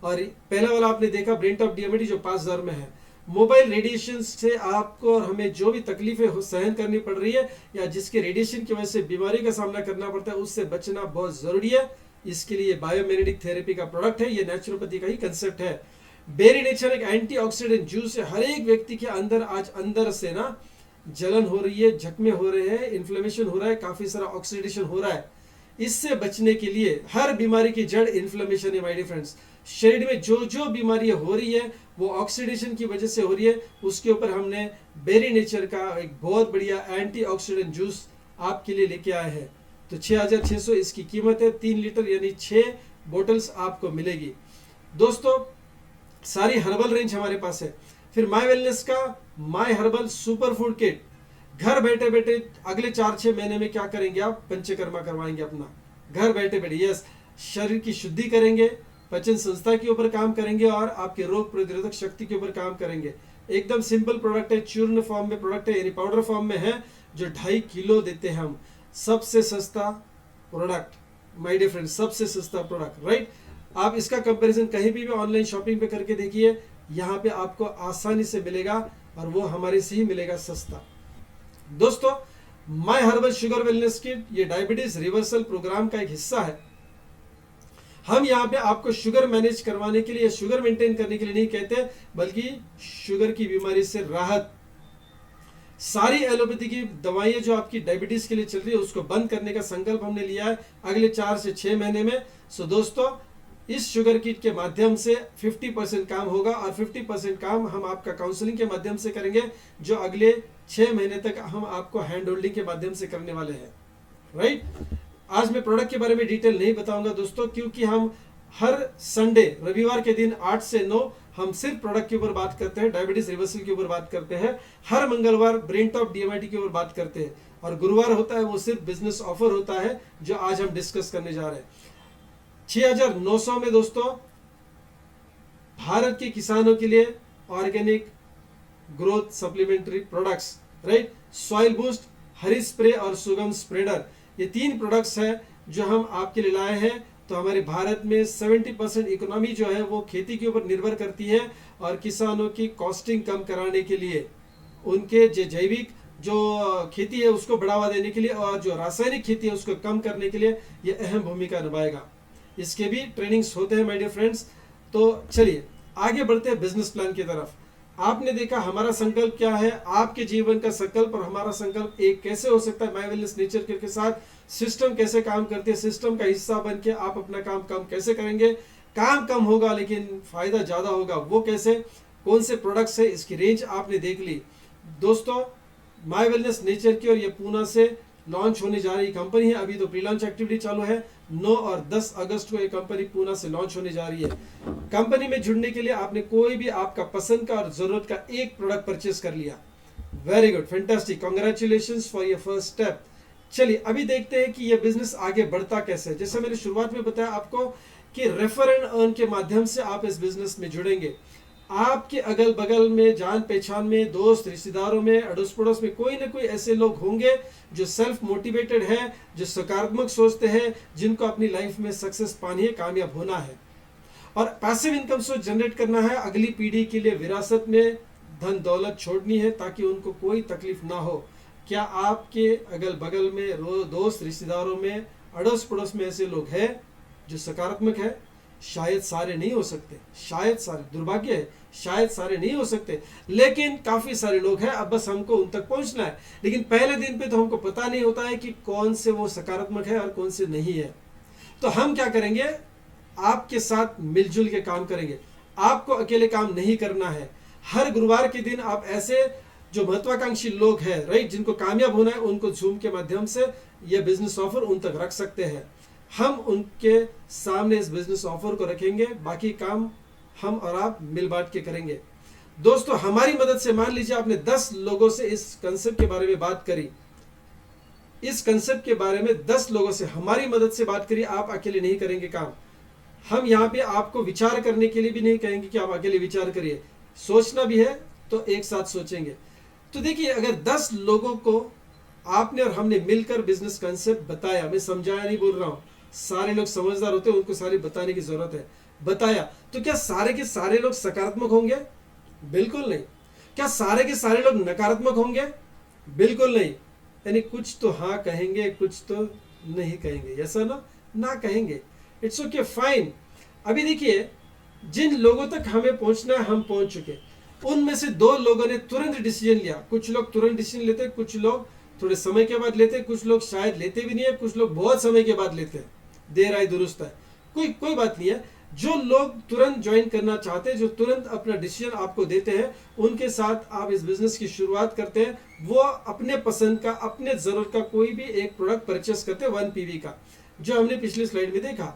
Speaker 1: और पहला वाला आपने देखा ब्रेनटॉप DMIT जो 5000 में है। मोबाइल रेडिएशन से आपको और हमें जो भी तकलीफें सहन करनी पड़ रही है या जिसके रेडिएशन की वजह से बीमारी का सामना करना पड़ता है, उससे बचना बहुत जरूरी है। इसके लिए बायोमैग्नेटिक थेरेपी का प्रोडक्ट है, ये नेचुरोपैथी का ही कंसेप्ट है। बेरी नेचर एक एंटीऑक्सीडेंट जूस है। हर एक व्यक्ति के अंदर आज अंदर से ना जलन हो रही है, जख्मे हो रहे हैं, इन्फ्लेमेशन हो रहा है, काफी सारा ऑक्सीडेशन हो रहा है। इससे बचने के लिए हर बीमारी की जड़ इन्फ्लेमेशन है माय डियर फ्रेंड्स। शरीर में जो जो बीमारियां हो रही है वो ऑक्सीडेशन की वजह से हो रही है। उसके ऊपर हमने बेरी नेचर का एक बहुत बढ़िया एंटीऑक्सीडेंट जूस आपके लिए लेके आए हैं। तो 6600 इसकी कीमत है। 3 लीटर यानी 6 बोतल्स आपको मिलेगी। दोस्तों सारी हर्बल रेंज हमारे पास है। फिर माय वेलनेस का my herbal super food kit, घर बैठे बैठे अगले 4-6 महीने में क्या करेंगे आप, पंचकर्मा करवाएंगे अपना घर बैठे बैठे। यस, शरीर की शुद्धि करेंगे, पाचन संस्था के ऊपर काम करेंगे और आपके रोग प्रतिरोधक शक्ति के ऊपर काम करेंगे। एकदम सिंपल प्रोडक्ट है, चूर्ण फॉर्म में प्रोडक्ट है, यानी पाउडर फॉर्म में है, जो 2.5 किलो देते हैं हम। सबसे सस्ता प्रोडक्ट माय डियर फ्रेंड, सबसे सस्ता प्रोडक्ट, राइट। आप इसका कंपैरिजन कहीं भी ऑनलाइन शॉपिंग पे करके देखिए, यहाँ पे आपको आसानी से मिलेगा और वो हमारे से ही मिलेगा सस्ता। दोस्तों my herbal sugar wellness kit, ये डायबिटीज रिवर्सल प्रोग्राम का एक हिस्सा है। हम यहाँ पे आपको शुगर मैनेज करवाने के लिए, शुगर मेंटेन करने के लिए नहीं कहते, बल्कि शुगर की बीमारी से राहत, सारी एलोपैथी की दवाइयां जो आपकी डायबिटीज के लिए चल रही है उसको बंद करने का संकल्प हमने लिया है अगले 4 से 6 महीने में। सो दोस्तों इस शुगर किट के माध्यम से 50% काम होगा और 50% काम हम आपका काउंसलिंग के माध्यम से करेंगे, जो अगले 6 महीने तक हम आपको हैंड होल्डिंग के माध्यम से करने वाले हैं, राइट। आज मैं प्रोडक्ट के बारे में डिटेल नहीं बताऊंगा दोस्तों, क्योंकि हम हर संडे रविवार के दिन 8 से 9 हम सिर्फ प्रोडक्ट के ऊपर बात करते हैं, डायबिटीज रिवर्सल के ऊपर बात करते हैं। हर मंगलवार ब्रेनटॉप DMIT के ऊपर बात करते हैं और गुरुवार होता है वो सिर्फ बिजनेस ऑफर होता है, जो आज हम डिस्कस करने जा रहे हैं। 6900 में दोस्तों भारत के किसानों के लिए organic growth supplementary products, right. Soil boost, Hari spray और सुगम स्प्रेडर, ये 3 प्रोडक्ट्स हैं जो हम आपके लिए लाए हैं। तो हमारे भारत में 70% इकोनॉमी जो है वो खेती के ऊपर निर्भर करती है और किसानों की कॉस्टिंग कम कराने के लिए, उनके जो जैविक जो खेती है उसको बढ़ावा देने के लिए और जो रासायनिक खेती है उसको कम करने के लिए ये अहम भूमिका निभाएगा। इसके भी ट्रेनिंग्स होते हैं माय डियर फ्रेंड्स। तो चलिए आगे बढ़ते हैं बिजनेस प्लान की तरफ। आपने देखा हमारा संकल्प क्या है, आपके जीवन का संकल्प और हमारा संकल्प एक कैसे हो सकता है। माय वेलनेस नेचर केयर के साथ सिस्टम कैसे काम करते हैं, सिस्टम का हिस्सा बन के आप अपना काम कम कैसे करेंगे, काम कम होगा लेकिन फायदा ज्यादा होगा, वो कैसे, कौन से प्रोडक्ट्स है, इसकी रेंज आपने देख ली। दोस्तों माय वेलनेस नेचर केयर ये पूना से लॉन्च होने जा रही कंपनी है। अभी तो प्री लॉन्च एक्टिविटी चालू है। 9 और 10 अगस्त को ये कंपनी पूना से लॉन्च होने जा रही है। कंपनी में जुड़ने के लिए आपने कोई भी आपका पसंद का और जरूरत का एक प्रोडक्ट परचेस कर लिया, very good, fantastic, congratulations for your first step. चलिए अभी देखते हैं कि ये बिजनेस आगे बढ़ता कैसे है। जैसे मैंने शुरुआत में बताया आपको कि रेफर एंड अर्न के माध्यम से आप इस बिजनेस में जुड़ेंगे। आपके अगल बगल में, जान पहचान में, दोस्त रिश्तेदारों में, अड़ोस पड़ोस में कोई ना कोई ऐसे लोग होंगे जो सेल्फ मोटिवेटेड है, जो सकारात्मक सोचते हैं, जिनको अपनी लाइफ में सक्सेस पानी है, कामयाब होना है और पैसिव इनकम सोर्स जनरेट करना है। अगली पीढ़ी के लिए विरासत में धन दौलत छोड़नी है ताकि उनको कोई तकलीफ ना हो। क्या आपके अगल बगल में, दोस्त रिश्तेदारों में, अड़ोस पड़ोस में ऐसे लोग हैं जो सकारात्मक है? शायद सारे नहीं हो सकते, शायद सारे, दुर्भाग्य है, शायद सारे नहीं हो सकते, लेकिन काफी सारे लोग हैं। अब बस हमको उन तक पहुंचना है। लेकिन पहले दिन पे तो हमको पता नहीं होता है कि कौन से वो सकारात्मक है और कौन से नहीं है। तो हम क्या करेंगे, आपके साथ मिलजुल के काम करेंगे। आपको अकेले काम नहीं करना है। हर गुरुवार के दिन आप ऐसे जो महत्वाकांक्षी लोग हैं, राइट, जिनको कामयाब होना है, उनको जूम के माध्यम से यह बिजनेस ऑफर उन तक रख सकते हैं। हम उनके सामने इस बिजनेस ऑफर को रखेंगे, बाकी काम हम और आप मिल बांट के करेंगे। दोस्तों हमारी मदद से, मान लीजिए आपने 10 लोगों से इस कंसेप्ट के बारे में बात करी, इस कंसेप्ट के बारे में 10 लोगों से हमारी मदद से बात करी, आप अकेले नहीं करेंगे काम। हम यहाँ पे आपको विचार करने के लिए भी नहीं कहेंगे कि आप अकेले विचार करिए, सोचना भी है तो एक साथ सोचेंगे। तो देखिए, अगर 10 लोगों को आपने और हमने मिलकर बिजनेस कंसेप्ट बताया, मैं समझाया नहीं बोल रहा हूँ, सारे लोग समझदार होते हैं, उनको सारे बताने की जरूरत है, बताया, तो क्या सारे के सारे लोग सकारात्मक होंगे? बिल्कुल नहीं। क्या सारे के सारे लोग नकारात्मक होंगे? बिल्कुल नहीं। यानी कुछ तो हाँ कहेंगे, कुछ तो नहीं कहेंगे, ऐसा ना कहेंगे। It's okay, fine. अभी देखिए, जिन लोगों तक हमें पहुंचना है हम पहुंच चुके। उनमें से 2 लोगों ने तुरंत डिसीजन लिया। कुछ लोग तुरंत डिसीजन लेते, कुछ लोग थोड़े समय के बाद लेते, कुछ लोग शायद लेते भी नहीं है, कुछ लोग बहुत समय के बाद लेते हैं। देर आए दुरुस्त है, कोई बात नहीं है। जो लोग तुरंत ज्वाइन करना चाहते हैं, जो तुरंत अपना डिसीजन आपको देते हैं, उनके साथ आप इस बिजनेस की शुरुआत करते हैं। वो अपने पसंद का, अपने जरूरत का कोई भी एक प्रोडक्ट परचेस करते हैं 1 PV का, जो हमने पिछली स्लाइड में देखा।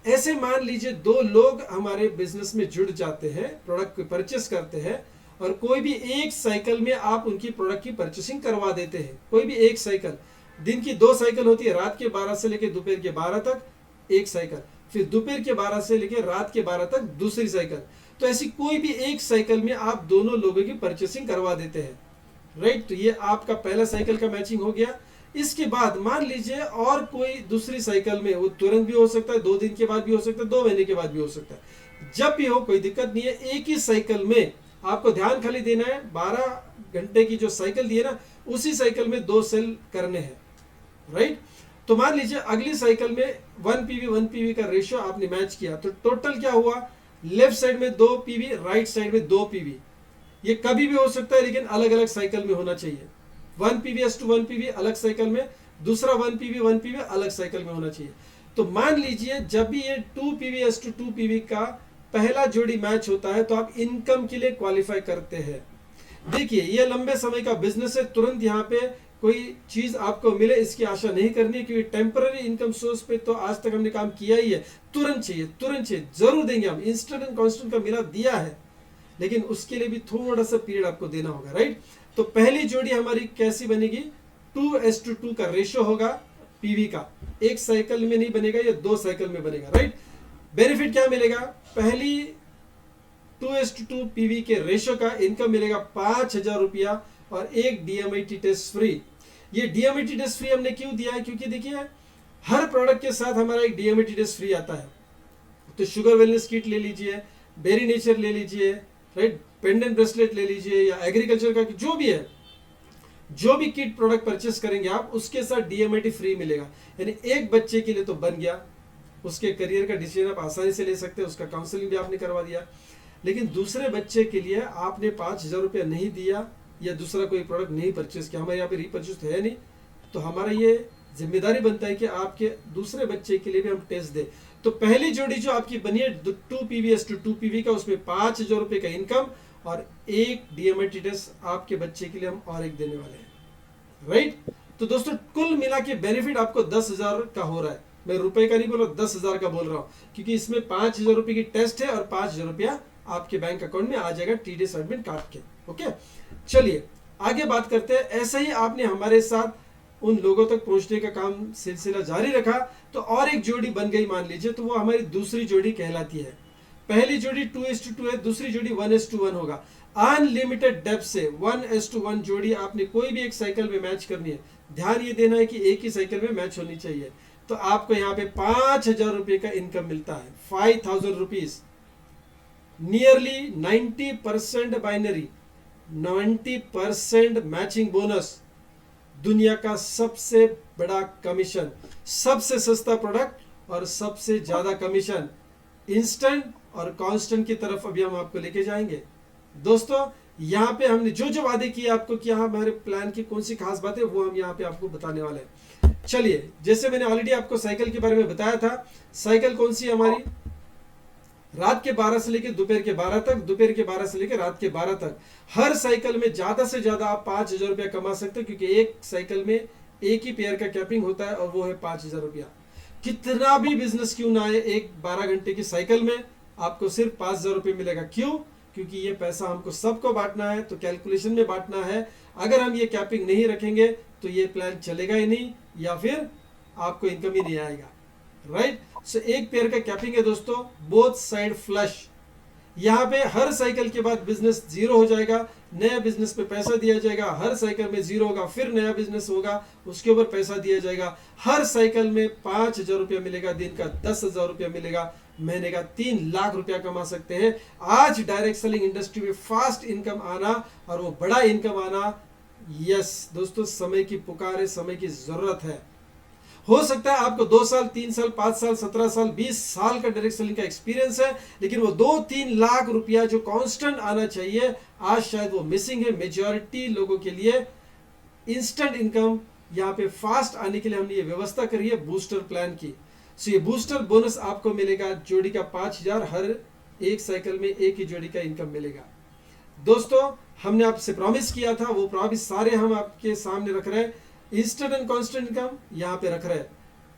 Speaker 1: ऐसे मान लीजिए 2 लोग हमारे बिजनेस में जुड़ जाते हैं, प्रोडक्ट को परचेस करते हैं, और कोई भी एक साइकिल में आप उनकी प्रोडक्ट की परचेसिंग करवा देते हैं। कोई भी एक साइकिल, दिन की 2 साइकिल होती है, रात के 12 से लेकर दोपहर के 12 तक एक साइकिल, फिर दोपहर के 12 से लेकर रात के 12 तक दूसरी साइकिल। तो ऐसी कोई भी एक साइकिल में आप दोनों लोगों की परचेसिंग करवा देते हैं, राइट। तो ये आपका पहला साइकिल का मैचिंग हो गया। इसके बाद मान लीजिए और कोई दूसरी साइकिल में, वो तुरंत भी हो सकता है, 2 दिन के बाद भी हो सकता है, 2 महीने के बाद भी हो सकता है, जब भी हो कोई दिक्कत नहीं है। एक ही साइकिल में आपको ध्यान खाली देना है, 12 घंटे की जो साइकिल दी है ना, उसी साइकिल में 2 सेल करने हैं, राइट। तो मान लीजिए अगली साइकिल में 1 PV का रेशियो आपने मैच किया, तो टोटल क्या हुआ? लेफ्ट साइड में 2 PV, राइट साइड में 2 PV। ये कभी भी हो सकता है, लेकिन अलग अलग साइकिल में होना चाहिए। 1 PV/1 PV अलग साइकिल में, दूसरा 1 PV अलग साइकिल में होना चाहिए। तो मान लीजिए जब भी ये 2 PV/2 PV का पहला जोड़ी मैच होता है, तो आप इनकम के लिए क्वालिफाई करते हैं। देखिए, ये लंबे समय का बिजनेस है, तुरंत यहाँ पे कोई चीज आपको मिले इसकी आशा नहीं करनी, क्योंकि टेम्पररी इनकम सोर्स पे तो आज तक हमने काम किया ही है। तुरंत चाहिए, जरूर देंगे हम। इंस्टेंट एंड कांस्टेंट का मिला दिया है, लेकिन उसके लिए भी थोड़ा सा पीरियड आपको देना होगा, राइट। तो पहली जोड़ी हमारी कैसी बनेगी? 2:2 का रेशियो होगा पीवी का, एक साइकिल में नहीं बनेगा, ये 2 साइकिल में बनेगा, राइट। बेनिफिट क्या मिलेगा? पहली 2:2 पीवी के रेशियो का इनकम मिलेगा 5,000 रुपया और एक डीएमआईटी टेस्ट फ्री। ये डीएमआईटी टेस्ट फ्री हमने क्यों दिया है? क्योंकि देखिए, हर प्रोडक्ट के साथ हमारा एक डीएमआईटी टेस्ट फ्री आता है। तो शुगर वेलनेस किट ले लीजिए, बेरी नेचर ले लीजिए, राइट, पेंडेंट ब्रेसलेट ले लीजिए, या एग्रीकल्चर का जो भी है, जो भी किट प्रोडक्ट परचेस करेंगे आप, उसके साथ डीएमआईटी फ्री मिलेगा। यानी एक बच्चे के लिए तो बन गया, उसके करियर का डिसीजन आप आसानी से ले सकते हैं, उसका काउंसलिंग भी आपने करवा दिया। लेकिन दूसरे बच्चे के लिए आपने 5,000 रुपया नहीं दिया, या दूसरा कोई प्रोडक्ट नहीं परचेस किया, हमारे यहाँ पे रीपरचेस है नहीं, तो हमारा ये जिम्मेदारी बनता है कि आपके दूसरे बच्चे के लिए भी हम टेस्ट दें। तो पहली जोड़ी जो आपकी बनी है 2 PV/2 PV का, उसमें 5,000 रुपए का इनकम और एक डीएमआईटी टेस्ट आपके बच्चे के लिए हम और एक देने वाले हैं, राइट। तो दोस्तों, कुल मिला के बेनिफिट आपको 10,000 का हो रहा है। मैं रुपए का नहीं बोल रहा, 10,000 का बोल रहा हूँ, क्योंकि इसमें 5,000 रुपए की टेस्ट है और 5,000 रुपया आपके बैंक अकाउंट में आ जाएगा टीडीएस एडमिट काट के। ओके, चलिए आगे बात करते हैं। ऐसे ही आपने हमारे साथ उन लोगों तक पहुंचने का काम सिलसिला जारी रखा, तो और एक जोड़ी बन गई मान लीजिए, तो वो हमारी दूसरी जोड़ी कहलाती है। पहली जोड़ी 2:2 है, दूसरी जोड़ी 1:1 होगा। अनलिमिटेड डेप्थ से 1:1 जोड़ी आपने कोई भी एक साइकिल में मैच करनी है। ध्यान ये देना है कि एक ही साइकिल में मैच होनी चाहिए। तो आपको यहाँ पे 5,000 रुपए का इनकम मिलता है, 5,000 rupees. Nearly 90% binary, 90% matching bonus, दुनिया का सबसे बड़ा कमीशन, सबसे सस्ता प्रोडक्ट और सबसे ज्यादा कमीशन, इंस्टेंट और कांस्टेंट की तरफ अभी हम आपको लेके जाएंगे। दोस्तों, यहाँ पे हमने जो जो वादे किए आपको कि हाँ हमारे प्लान की कौन सी खास बात है, वो हम यहाँ पे आपको बताने वाले हैं। चलिए, जैसे मैंने ऑलरेडी आपको साइकिल के बारे में बताया था, साइकिल कौन सी है हमारी? रात के 12 से लेकर दोपहर के 12 तक, दोपहर के 12 से लेकर रात के 12 तक। हर साइकिल में ज्यादा से ज्यादा आप 5,000 रुपया कमा सकते हैं, क्योंकि एक साइकिल में एक ही पेयर का कैपिंग होता है और वो है 5,000 रुपया। कितना भी बिजनेस क्यों ना आए, एक 12 घंटे की साइकिल में आपको सिर्फ 5,000 रुपये मिलेगा। क्यों? क्योंकि ये पैसा हमको सबको बांटना है, तो कैलकुलेशन में बांटना है। अगर हम ये कैपिंग नहीं रखेंगे तो ये प्लान चलेगा ही नहीं, या फिर आपको इनकम ही नहीं आएगा, राइट। सो एक पेयर का कैपिंग है दोस्तों, बोथ साइड फ्लश। यहाँ पे हर साइकिल के बाद बिजनेस जीरो हो जाएगा, नया बिजनेस पे पैसा दिया जाएगा, हर साइकिल में जीरो होगा, फिर नया बिजनेस होगा, उसके ऊपर पैसा दिया जाएगा। हर साइकिल में 5,000 रुपया मिलेगा, दिन का 10,000 रुपया मिलेगा, महीने का 3 लाख रुपया कमा सकते हैं। आज डायरेक्ट सेलिंग इंडस्ट्री में फास्ट इनकम आना और वो बड़ा इनकम आना, यस दोस्तों, समय की पुकार है, समय की जरूरत है। हो सकता है आपको 2 साल, 3 साल, 5 साल, 17 साल, 20 साल का डायरेक्ट सेलिंग का एक्सपीरियंस है, लेकिन वो 2-3 लाख रुपया जो कांस्टेंट आना चाहिए, आज शायद वो मिसिंग है मेजॉरिटी लोगों के लिए। इंस्टेंट इनकम यहाँ पे फास्ट आने के लिए हमने ये व्यवस्था करी है बूस्टर प्लान की। सो ये बूस्टर बोनस आपको मिलेगा, जोड़ी का 5,000, हर एक साइकिल में एक ही जोड़ी का इनकम मिलेगा। दोस्तों हमने आपसे प्रॉमिस किया था, वो प्रॉमिस सारे हम आपके सामने रख रहे हैं। इंस्टेंट एंड कांस्टेंट इनकम यहाँ पे रख रहे हैं,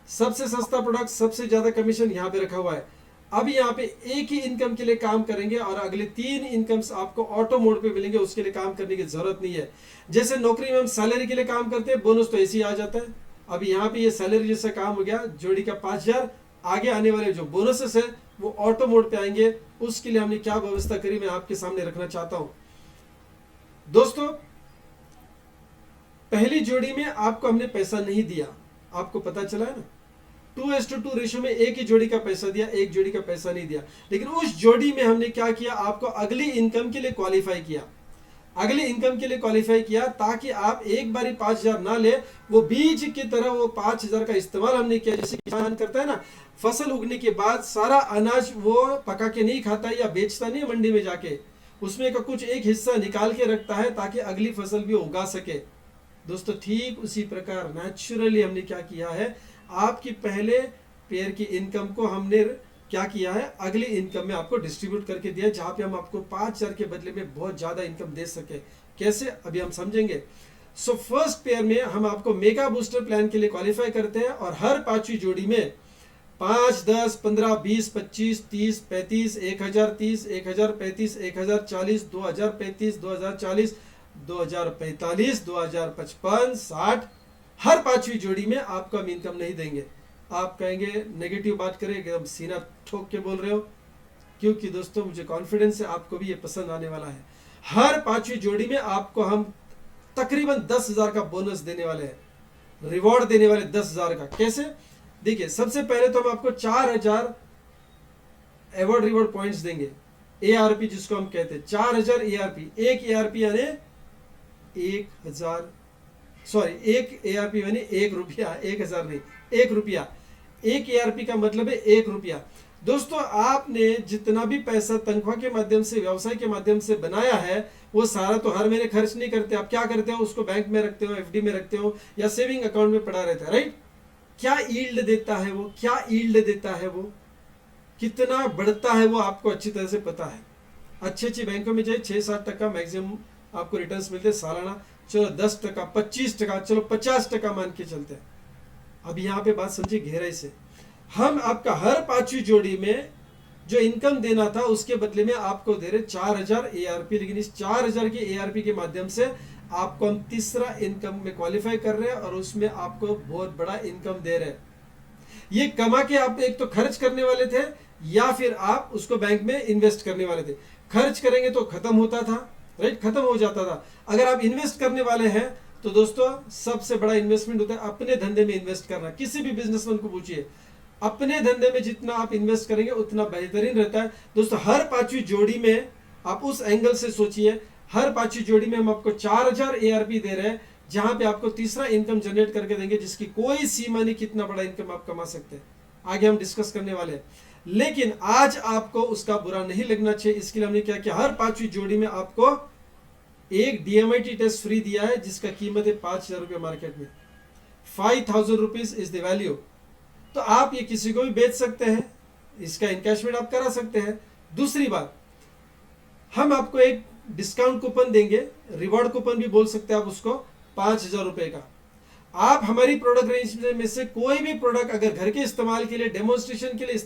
Speaker 1: सबसे सस्ता प्रोडक्ट, सबसे ज्यादा कमीशन यहाँ पे रखा हुआ है। अब यहाँ पे एक ही इनकम के लिए काम करेंगे और अगले 3 इनकम्स आपको ऑटो मोड पे मिलेंगे, उसके लिए काम करने की जरूरत नहीं है। जैसे नौकरी में हम सैलरी के लिए काम करते हैं, बोनस तो ऐसे ही आ जाता है। अब यहाँ पे ये सैलरी जैसा काम हो गया, जोड़ी का 5,000, आगे आने वाले जो बोनसेस है वो ऑटो मोड पे आएंगे। उसके लिए हमने क्या व्यवस्था करी, मैं आपके सामने रखना चाहता हूं। दोस्तों पहली जोड़ी में आपको हमने पैसा नहीं दिया, आपको पता चला है ना, 2:2 रेशो में एक ही जोड़ी का पैसा दिया, एक जोड़ी का पैसा नहीं दिया। लेकिन उस जोड़ी में हमने क्या किया, आपको अगली इनकम के लिए क्वालिफाई किया, अगली इनकम के लिए क्वालिफाई किया, ताकि आप एक बारी 5,000 ना ले, वो बीज की तरह वो 5,000 का इस्तेमाल हमने किया। जैसे किसान करता है ना, फसल उगने के बाद सारा अनाज वो पका के नहीं खाता या बेचता नहीं मंडी में जाके, उसमें का कुछ एक हिस्सा निकाल के रखता है ताकि अगली फसल भी उगा सके। दोस्तों ठीक उसी प्रकार नेचुरली हमने क्या किया है, आपकी पहले पेयर की इनकम को हमने क्या किया है, अगली इनकम में आपको डिस्ट्रीब्यूट करके दिया, जहां पे हम आपको 5,000 के बदले में बहुत ज्यादा इनकम दे सके। कैसे, अभी हम समझेंगे। सो फर्स्ट पेयर में हम आपको मेगा बूस्टर प्लान के लिए क्वालिफाई करते हैं और हर 5वीं जोड़ी में 5, 10, 15, 20, 25, 30, 35, 1,030, 1,035, 1,040, 2,035, 2,040, 2,045, 2,055, 60, हर 5वीं जोड़ी में आपको हम इनकम नहीं देंगे। आप कहेंगे नेगेटिव बात करें, एकदम सीना ठोक के बोल रहे हो, क्योंकि दोस्तों मुझे कॉन्फिडेंस है आपको भी ये पसंद आने वाला है। हर 5वीं जोड़ी में आपको हम तकरीबन 10,000 का बोनस देने वाले हैं, रिवॉर्ड देने वाले 10,000 का। कैसे, देखिए सबसे पहले तो हम आपको 4,000 अवार्ड रिवॉर्ड पॉइंट्स देंगे, ARP जिसको हम कहते हैं, 4,000 ARP। एक ARP यानी 1,000, सॉरी एक ARP यानी 1 रुपया, 1,000 नहीं, 1 रुपया। एक ARP का मतलब है 1 रुपया। दोस्तों आपने जितना भी पैसा तनख्वाह के माध्यम से, व्यवसाय के माध्यम से बनाया है, वो सारा तो हर महीने खर्च नहीं करते। आप क्या करते हो, उसको बैंक में रखते हो, FD में रखते हो या सेविंग अकाउंट में पड़ा रहता है, राइट। क्या यील्ड देता है वो, क्या यील्ड देता है वो, कितना बढ़ता है वो आपको अच्छी तरह से पता है। अच्छी अच्छी बैंकों में जाए 6-7% मैक्सिमम आपको रिटर्न्स मिलते हैं सालाना। चलो 10%, 25%, चलो 50% मान के चलते हैं। अब यहाँ पे बात समझिए गहराई से, हम आपका हर 5वीं जोड़ी में जो इनकम देना था उसके बदले में आपको दे रहे 4,000 ARP। लेकिन इस 4,000 के ARP के माध्यम से आपको हम तीसरा इनकम में क्वालिफाई कर रहे हैं और उसमें आपको बहुत बड़ा इनकम दे रहे हैं। ये कमा के आप एक तो खर्च करने वाले थे या फिर आप उसको बैंक में इन्वेस्ट करने वाले थे। खर्च करेंगे तो खत्म होता था, राइट, खत्म हो जाता था। अगर आप इन्वेस्ट करने वाले हैं तो दोस्तों सबसे बड़ा इन्वेस्टमेंट होता है अपने धंधे में इन्वेस्ट करना। किसी भी बिजनेसमैन को पूछिए, अपने धंधे में जितना आप इन्वेस्ट करेंगे उतना बेहतरीन रहता है। दोस्तों हर 5वीं जोड़ी में आप उस एंगल से सोचिए, हर 5वीं जोड़ी में हम आपको 4,000 ARP दे रहे हैं, जहां पे आपको तीसरा इनकम जनरेट करके देंगे जिसकी कोई सीमा नहीं, कितना बड़ा इनकम आप कमा सकते हैं, आगे हम डिस्कस करने वाले हैं। लेकिन आज आपको उसका बुरा नहीं लगना चाहिए, इसके लिए हमने क्या किया, हर 5वीं जोड़ी में आपको एक DMIT टेस्ट फ्री दिया है जिसका कीमत है 5,000 रुपये मार्केट में। 5,000 रुपीज इज द वैल्यू। तो आप ये किसी को भी बेच सकते हैं, इसका इनकैशमेंट आप करा सकते हैं। दूसरी बात, हम आपको एक डिस्काउंट कूपन देंगे, रिवॉर्ड कूपन भी बोल सकते हैं आप उसको, 5,000 रुपए का। आप हमारी प्रोडक्ट रेंज में से कोई भी प्रोडक्ट अगर घर के इस्तेमाल के लिए, डेमोन्स्ट्रेशन के लिए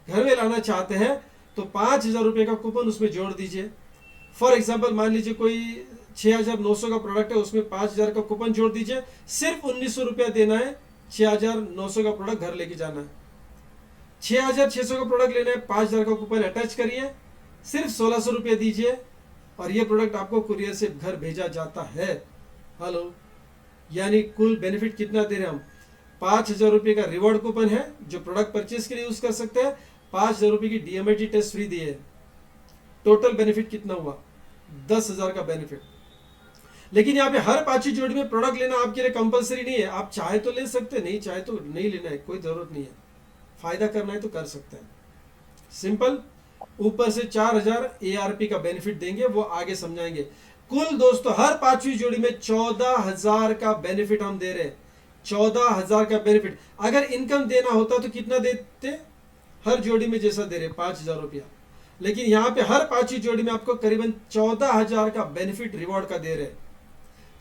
Speaker 1: घर में लाना चाहते हैं तो 5,000 रुपए का कूपन उसमें जोड़ दीजिए। फॉर एग्जाम्पल मान लीजिए कोई 6,900 का प्रोडक्ट है, उसमें 5,000 का कूपन जोड़ दीजिए, सिर्फ 1,900 रुपया देना है, 6,900 का प्रोडक्ट घर लेके जाना है। 6,600 का प्रोडक्ट लेना है, 5,000 का कूपन अटैच करिए, सिर्फ 1,600 रुपये दीजिए और ये प्रोडक्ट आपको कुरियर से घर भेजा जाता है। हेलो, यानी कुल बेनिफिट कितना दे रहे हैं हम? 5,000 रुपये का रिवॉर्ड कूपन है जो प्रोडक्ट परचेज के लिए यूज कर सकते हैं, 5,000 रुपये की DMIT टेस्ट फ्री दी है। टोटल बेनिफिट कितना हुआ? 10,000 का बेनिफिट। लेकिन यहाँ पे हर 5वीं जोड़ी में प्रोडक्ट लेना आपके लिए कंपलसरी नहीं है, आप चाहे तो ले सकते हैं, नहीं चाहे तो नहीं लेना है, कोई जरूरत नहीं है। फायदा करना है तो कर सकते हैं, सिंपल। ऊपर से 4,000 ARP का बेनिफिट देंगे, वो आगे समझाएंगे। कुल दोस्तों हर 5वीं जोड़ी में 14,000 का बेनिफिट हम दे रहे हैं, 14,000 का बेनिफिट। अगर इनकम देना होता तो कितना देते? हर जोड़ी में जैसा दे रहे 5,000 रुपया, लेकिन यहाँ पे हर 5वीं जोड़ी में आपको करीबन 14,000 का बेनिफिट रिवॉर्ड का दे रहे हैं।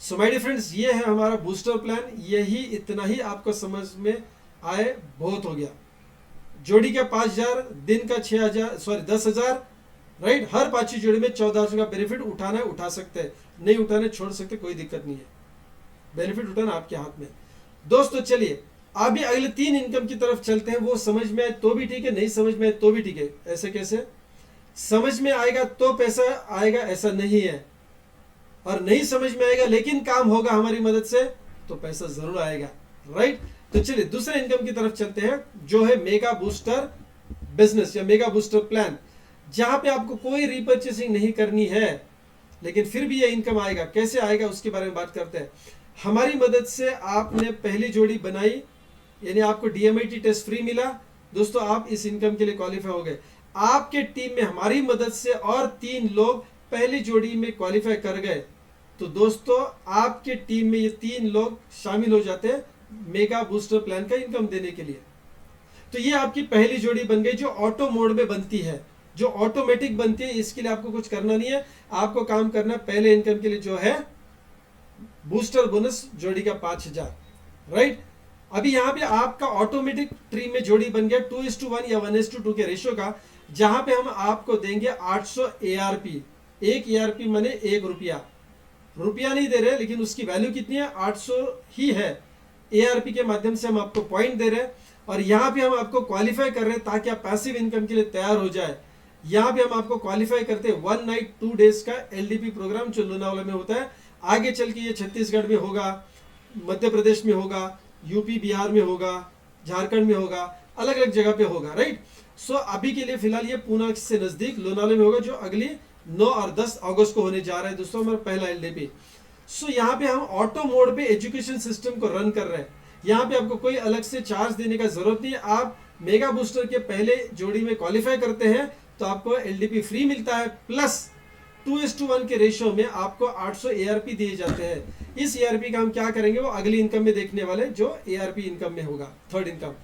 Speaker 1: सो माय डियर फ्रेंड्स, ये है हमारा बूस्टर प्लान। यही इतना ही आपको समझ में आए, बहुत हो गया। जोड़ी का 5,000, दिन का 10,000, राइट। हर 5वीं जोड़ी में 14,000 का बेनिफिट उठाना है, उठा सकते हैं, नहीं उठाने छोड़ सकते, कोई दिक्कत नहीं है। बेनिफिट उठाना आपके हाथ में। दोस्तों चलिए अभी अगले 3 इनकम की तरफ चलते हैं। वो समझ में आए तो भी ठीक है, नहीं समझ में आए तो भी ठीक है। ऐसे कैसे? समझ में आएगा तो पैसा आएगा ऐसा नहीं है, और नहीं समझ में आएगा लेकिन काम होगा हमारी मदद से तो पैसा जरूर आएगा, राइट। तो चलिए दूसरे इनकम की तरफ चलते हैं, जो है मेगा बूस्टर बिजनेस या मेगा बूस्टर प्लान, जहां पे आपको कोई रीपर्चेसिंग नहीं करनी है, लेकिन फिर भी ये इनकम आएगा। कैसे आएगा उसके बारे में बात करते हैं। हमारी मदद से आपने पहली जोड़ी बनाई, यानी आपको DMIT टेस्ट फ्री मिला। दोस्तों आप इस इनकम के लिए क्वालिफाई हो गए। आपके टीम में हमारी मदद से और 3 लोग पहली जोड़ी में क्वालिफाई कर गए, तो दोस्तों आपके टीम में ये 3 लोग शामिल हो जाते हैं मेगा बूस्टर प्लान का इनकम देने के लिए। तो ये आपकी पहली जोड़ी बन गई, जो ऑटो मोड में बनती है, जो ऑटोमेटिक बनती है। इसके लिए आपको कुछ करना नहीं है, आपको काम करना पहले इनकम के लिए जो है बूस्टर बोनस जोड़ी का 5,000, राइट। अभी यहाँ पे आपका ऑटोमेटिक ट्री में जोड़ी बन गया 2:1 या 1:2 के रेशियो का, जहां पे हम आपको देंगे 800 ARP। एक ARP माने 1 रुपया, रुपया नहीं दे रहे, लेकिन उसकी वैल्यू कितनी है? 800 ही है। ARP के माध्यम से हम आपको पॉइंट दे रहे हैं, और यहाँ पे हम आपको क्वालिफाई कर रहे हैं ताकि आप पैसिव इनकम के लिए तैयार हो जाए। यहाँ पे हम आपको क्वालिफाई करते हैं 1 नाइट 2 डेज का LDP प्रोग्राम जो लोनावाला में होता है। आगे चल के ये छत्तीसगढ़ में होगा, मध्य प्रदेश में होगा, यूपी बिहार में होगा, झारखंड में होगा, अलग अलग जगह पे होगा, राइट। सो अभी के लिए फिलहाल ये पूना से नजदीक लोनावाला में होगा, जो अगली 9 और 10 अगस्त को होने जा रहा है दोस्तों, हमारा पहला LDP। सो यहाँ पे हम ऑटो मोड पे एजुकेशन सिस्टम को रन कर रहे हैं। यहाँ पे आपको कोई अलग से चार्ज देने का जरूरत नहीं है। आप मेगा बूस्टर के पहले जोड़ी में क्वालिफाई करते हैं तो आपको LDP फ्री मिलता है, प्लस 2:1 के रेशियो में आपको 800 ARP दिए जाते हैं। इस ARP का हम क्या करेंगे वो अगली इनकम में देखने वाले, जो ARP इनकम में होगा, थर्ड इनकम।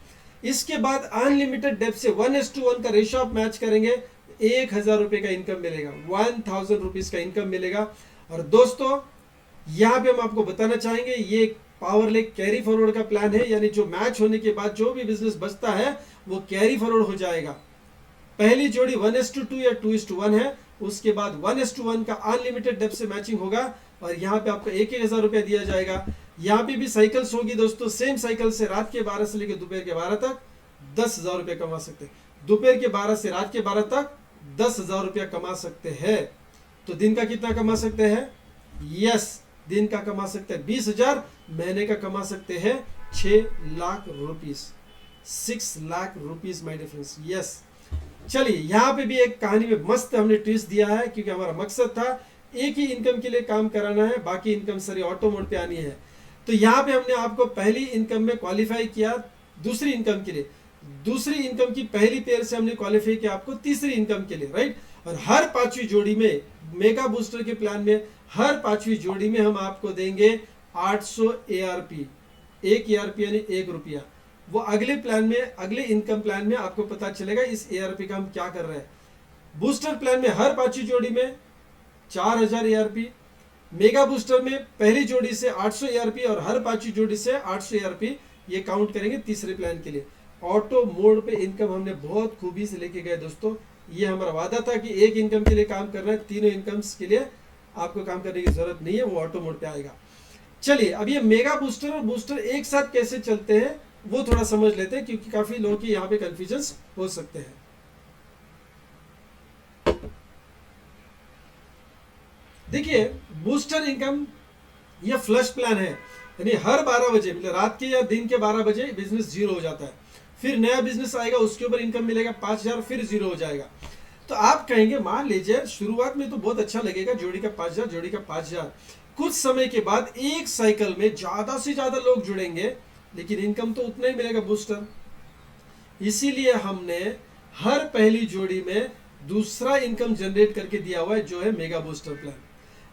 Speaker 1: इसके बाद अनलिमिटेड डेप्थ से 1:1 का रेशियो आप मैच करेंगे, 1,000 रुपए का इनकम मिलेगा, 1,000 रुपीज का इनकम मिलेगा। और दोस्तों यहाँ पे हम आपको बताना चाहेंगे, ये पावर लेक कैरी फॉरवर्ड का प्लान है, यानी जो मैच होने के बाद जो भी बिजनेस बचता है वो कैरी फॉरवर्ड हो जाएगा। पहली जोड़ी 1:2 या 2:1 है, उसके बाद 1:1 का अनलिमिटेड डेप्थ से मैचिंग होगा, और यहाँ पे आपको 1,000 रुपया दिया जाएगा। यहाँ पे भी साइकिल्स होगी दोस्तों, सेम साइकिल से रात के 12 से लेकर दोपहर के 12 तक 10,000 रुपया कमा सकते हैं। दोपहर के 12 से रात के 12 तक 10,000 रुपया कमा सकते हैं। तो दिन का कितना कमा सकते हैं? यस, दिन का कमा सकते हैं 20,000, महीने का कमा सकते हैं 6 lakh rupees, 6 lakh rupees my difference. Yes, चलिए यहाँ पे भी एक कहानी में मस्त हमने ट्विस्ट दिया है, क्योंकि हमारा मकसद था एक ही इनकम के लिए काम कराना है, बाकी इनकम सारी ऑटो मोड पे आनी है। तो यहाँ पे हमने आपको पहली इनकम में क्वालिफाई किया दूसरी इनकम के लिए, दूसरी इनकम की पहली पेयर से हमने क्वालिफाई किया आपको तीसरी इनकम के लिए, राइट। और हर 5वीं जोड़ी में मेगा बूस्टर के प्लान में हर 5वीं जोड़ी में हम आपको देंगे 800 ARP, 1 ARP यानी 1 रुपया। वो अगले प्लान में, अगले इनकम प्लान में आपको पता चलेगा इस ARP का हम क्या कर रहे हैं। बूस्टर प्लान में हर 5वीं जोड़ी में 4,000 ARP, मेगा बूस्टर में पहली जोड़ी से 800 ARP और हर 5वीं जोड़ी से 800 ARP, ये काउंट करेंगे तीसरे प्लान के लिए। ऑटो मोड पे इनकम हमने बहुत खूबी से लेके गए दोस्तों। ये हमारा वादा था कि एक इनकम के लिए काम करना है, तीनों इनकम्स के लिए आपको काम करने की जरूरत नहीं है, वो ऑटो मोड पे आएगा। चलिए अब ये मेगा बूस्टर और बूस्टर एक साथ कैसे चलते हैं वो थोड़ा समझ लेते हैं, क्योंकि काफी लोगों की यहाँ पे कंफ्यूजन हो सकते हैं। देखिए, बूस्टर इनकम ये फ्लश प्लान है, यानी हर 12 बजे मतलब रात के या दिन के 12 बजे बिजनेस जीरो हो जाता है, फिर नया बिजनेस आएगा, उसके ऊपर इनकम मिलेगा 5,000, फिर जीरो हो जाएगा। तो आप कहेंगे मान लीजिए शुरुआत में तो बहुत अच्छा लगेगा, जोड़ी का 5,000, जोड़ी का 5,000, कुछ समय के बाद एक साइकिल में ज्यादा से ज्यादा लोग जुड़ेंगे, लेकिन इनकम तो उतना ही मिलेगा बूस्टर। इसीलिए हमने हर पहली जोड़ी में दूसरा इनकम जनरेट करके दिया हुआ है, जो है मेगा बूस्टर प्लान।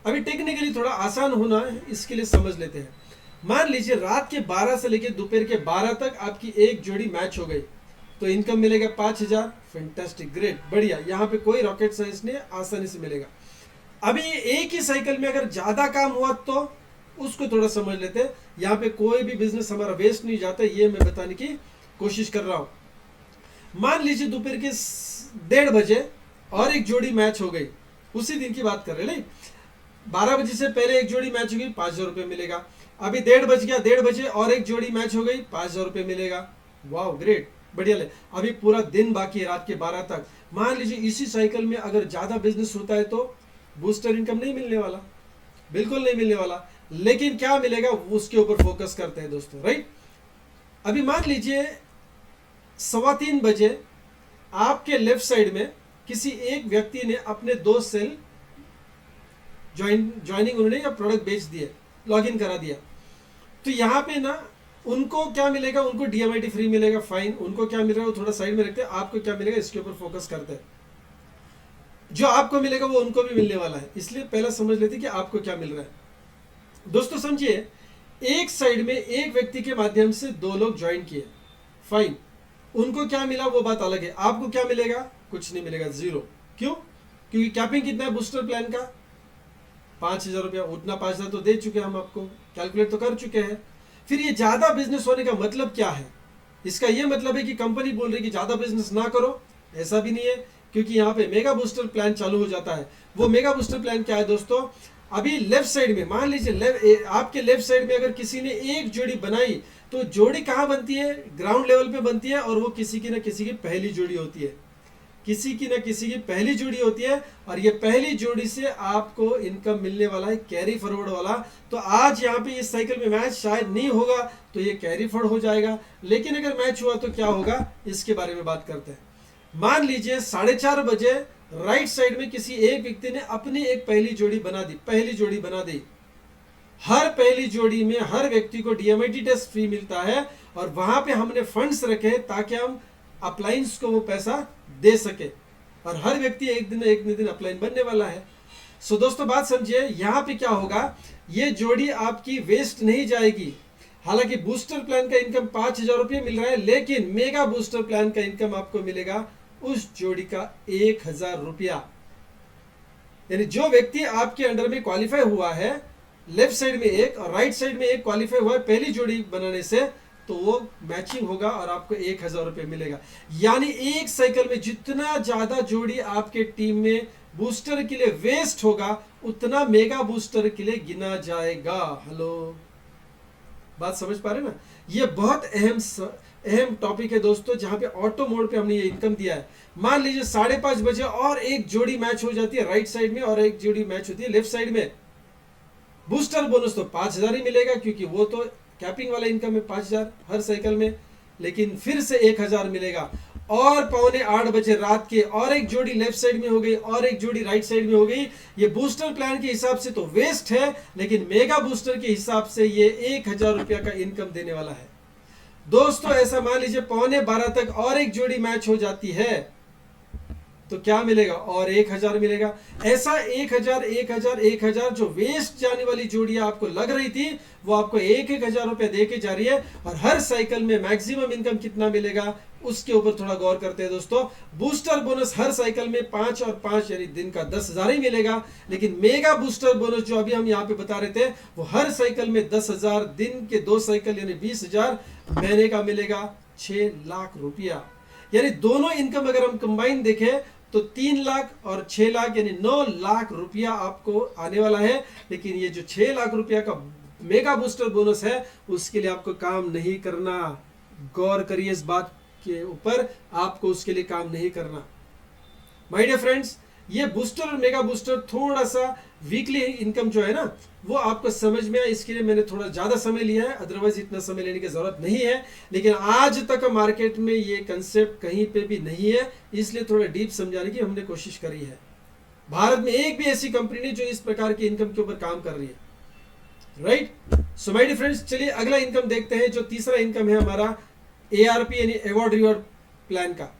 Speaker 1: अभी टेक्निकली थोड़ा आसान होना है, इसके लिए समझ लेते हैं। मान लीजिए रात के 12 से लेकर दोपहर के 12 तक आपकी एक जोड़ी मैच हो गई, तो इनकम मिलेगा 5,000। फैंटास्टिक, ग्रेट, बढ़िया, यहाँ पे कोई रॉकेट साइंस नहीं, आसानी से मिलेगा। अभी एक ही साइकिल में अगर ज्यादा काम हुआ तो उसको थोड़ा समझ लेते हैं। यहाँ पे कोई भी बिजनेस हमारा वेस्ट नहीं जाता, ये मैं बताने की कोशिश कर रहा हूं। मान लीजिए दोपहर के 1:30 बजे और एक जोड़ी मैच हो गई, उसी दिन की बात कर रहे हैं, 12 बजे से पहले एक जोड़ी मैच हो गई, 5,000 रुपये मिलेगा। अभी 1:30 बज गया, 1:30 बजे और एक जोड़ी मैच हो गई, 5,000 रुपये मिलेगा। वाह, ग्रेट, बढ़िया ले। अभी पूरा दिन बाकी है, रात के 12 तक। मान लीजिए इसी साइकिल में अगर ज्यादा बिजनेस होता है तो बूस्टर इनकम नहीं मिलने वाला, बिल्कुल नहीं मिलने वाला। लेकिन क्या मिलेगा उसके ऊपर फोकस करते हैं दोस्तों, राइट। अभी मान लीजिए 3:15 बजे आपके लेफ्ट साइड में किसी एक व्यक्ति ने अपने 2 सेल ज्वाइनिंग उन्होंने या प्रोडक्ट बेच दिए, लॉगिन करा दिया, तो यहाँ पे ना उनको क्या मिलेगा, उनको डीएमआईटी फ्री मिलेगा, फाइन। उनको क्या मिल रहा है वो थोड़ा साइड में रखते हैं, आपको क्या मिलेगा इसके ऊपर फोकस करते हैं। जो आपको मिलेगा वो उनको भी मिलने वाला है, इसलिए पहला समझ लेते कि आपको क्या मिल रहा है। दोस्तों समझिए, एक साइड में एक व्यक्ति के माध्यम से 2 लोग ज्वाइन किए, फाइन, उनको क्या मिला वो बात अलग है। आपको क्या मिलेगा, कुछ नहीं मिलेगा, जीरो। क्यों? क्योंकि कैपिंग कितना है बूस्टर प्लान का, 5,000 रुपया। उतना 5,000 तो दे चुके हैं हम, आपको कैलकुलेट तो कर चुके हैं। फिर ये ज्यादा बिजनेस होने का मतलब क्या है? इसका ये मतलब है कि कंपनी बोल रही है कि ज्यादा बिजनेस ना करो, ऐसा भी नहीं है, क्योंकि यहाँ पे मेगा बूस्टर प्लान चालू हो जाता है। वो मेगा बूस्टर प्लान क्या है दोस्तों? अभी लेफ्ट साइड में मान लीजिए आपके लेफ्ट साइड में अगर किसी ने एक जोड़ी बनाई, तो जोड़ी कहाँ बनती है? ग्राउंड लेवल पे बनती है, और वो किसी की ना किसी की पहली जोड़ी होती है, किसी की ना किसी की पहली जोड़ी होती है। और ये पहली जोड़ी से आपको इनकम मिलने वाला है कैरी फॉरवर्ड वाला। तो आज यहाँ पे इस साइकिल में मैच शायद नहीं होगा, तो ये कैरी फॉरवर्ड हो जाएगा। लेकिन अगर मैच हुआ तो क्या होगा, इसके बारे में बात करते हैं। मान लीजिए 4:30 बजे राइट साइड में किसी एक व्यक्ति ने अपनी एक पहली जोड़ी बना दी, पहली जोड़ी बना दी। हर पहली जोड़ी में हर व्यक्ति को डीएमआईटी टेस्ट फ्री मिलता है, और वहां पे हमने फंड्स रखे ताकि हम अपलाइंस को वो पैसा दे सके, और हर व्यक्ति एक दिन अपलाइन बनने वाला है। सो दोस्तों बात समझिए, यहाँ पे क्या होगा, ये जोड़ी आपकी वेस्ट नहीं जाएगी। हालांकि बूस्टर प्लान का इनकम 5,000 रुपये मिल रहा है, लेकिन मेगा बूस्टर प्लान का इनकम आपको मिलेगा उस जोड़ी का 1,000 रुपया। यानी जो व्यक्ति आपके अंडर में क्वालिफाई हुआ है, लेफ्ट साइड में एक और राइट साइड में एक क्वालिफाई हुआ है पहली जोड़ी बनाने से, तो वो मैचिंग होगा और आपको 1,000 रुपये मिलेगा। यानी एक साइकिल में जितना ज्यादा जोड़ी आपके टीम में बूस्टर के लिए वेस्ट होगा, उतना मेगा बूस्टर के लिए गिना जाएगा। हेलो, बात समझ पा रहे ना? ये बहुत अहम टॉपिक है दोस्तों, जहां पे ऑटो मोड पे हमने ये इनकम दिया है। मान लीजिए 5:30 बजे और एक जोड़ी मैच हो जाती है राइट साइड में, और एक जोड़ी मैच होती है लेफ्ट साइड में, बूस्टर बोनस तो 5,000 ही मिलेगा, क्योंकि वो तो कैपिंग वाला इनकम है 5,000 हर साइकिल में। लेकिन फिर से 1,000 मिलेगा, और 7:45 बजे रात के और एक जोड़ी लेफ्ट साइड में हो गई और एक जोड़ी राइट साइड में हो गई। ये बूस्टर प्लान के हिसाब से तो वेस्ट है, लेकिन मेगा बूस्टर के हिसाब से ये 1,000 रुपया का इनकम देने वाला है दोस्तों। ऐसा मान लीजिए 11:15 तक और एक जोड़ी मैच हो जाती है, तो क्या मिलेगा? और 1,000 मिलेगा। ऐसा 1,000 1,000 1,000 जो वेस्ट जाने वाली जोड़ियां आपको लग रही थी, वो आपको 1,000 रुपया दे के जा रही है। और हर साइकिल में मैक्सिमम इनकम कितना मिलेगा, उसके ऊपर थोड़ा गौर करते हैं दोस्तों। बूस्टर बोनस हर साइकिल में 5 और 5 यानी दिन का 10,000 ही मिलेगा, लेकिन मेगा बूस्टर बोनस जो अभी हम यहाँ पे बता रहे थे, वो हर साइकिल में 10,000, दिन के 2 साइकिल यानी 20,000, महीने का मिलेगा 6 लाख रुपया। यानी दोनों इनकम अगर हम कंबाइन देखें तो 3 लाख और 6 लाख यानी 9 लाख रुपया आपको आने वाला है। लेकिन ये जो 6 लाख रुपया का मेगा बूस्टर बोनस है, उसके लिए आपको काम नहीं करना, गौर करिए इस बात के ऊपर, आपको उसके लिए काम नहीं करना। माय डियर फ्रेंड्स, ये बूस्टर और मेगा बूस्टर थोड़ा सा वीकली इनकम जो है ना वो आपको समझ में आए, इसके लिए मैंने थोड़ा ज़्यादा समय लिया है, अदरवाइज इतना समय लेने की ज़रूरत नहीं है। लेकिन आज तक मार्केट में ये कंसेप्ट कहीं पे भी नहीं है, इसलिए थोड़ा डीप समझाने की हमने कोशिश करी है। भारत में एक भी ऐसी कंपनी नहीं जो इस प्रकार की इनकम के ऊपर काम कर रही है, right. So my dear friends, चलिए अगला इनकम देखते हैं, जो तीसरा इनकम है हमारा ARP यानी अवार्ड रिवॉर्ड प्लान का।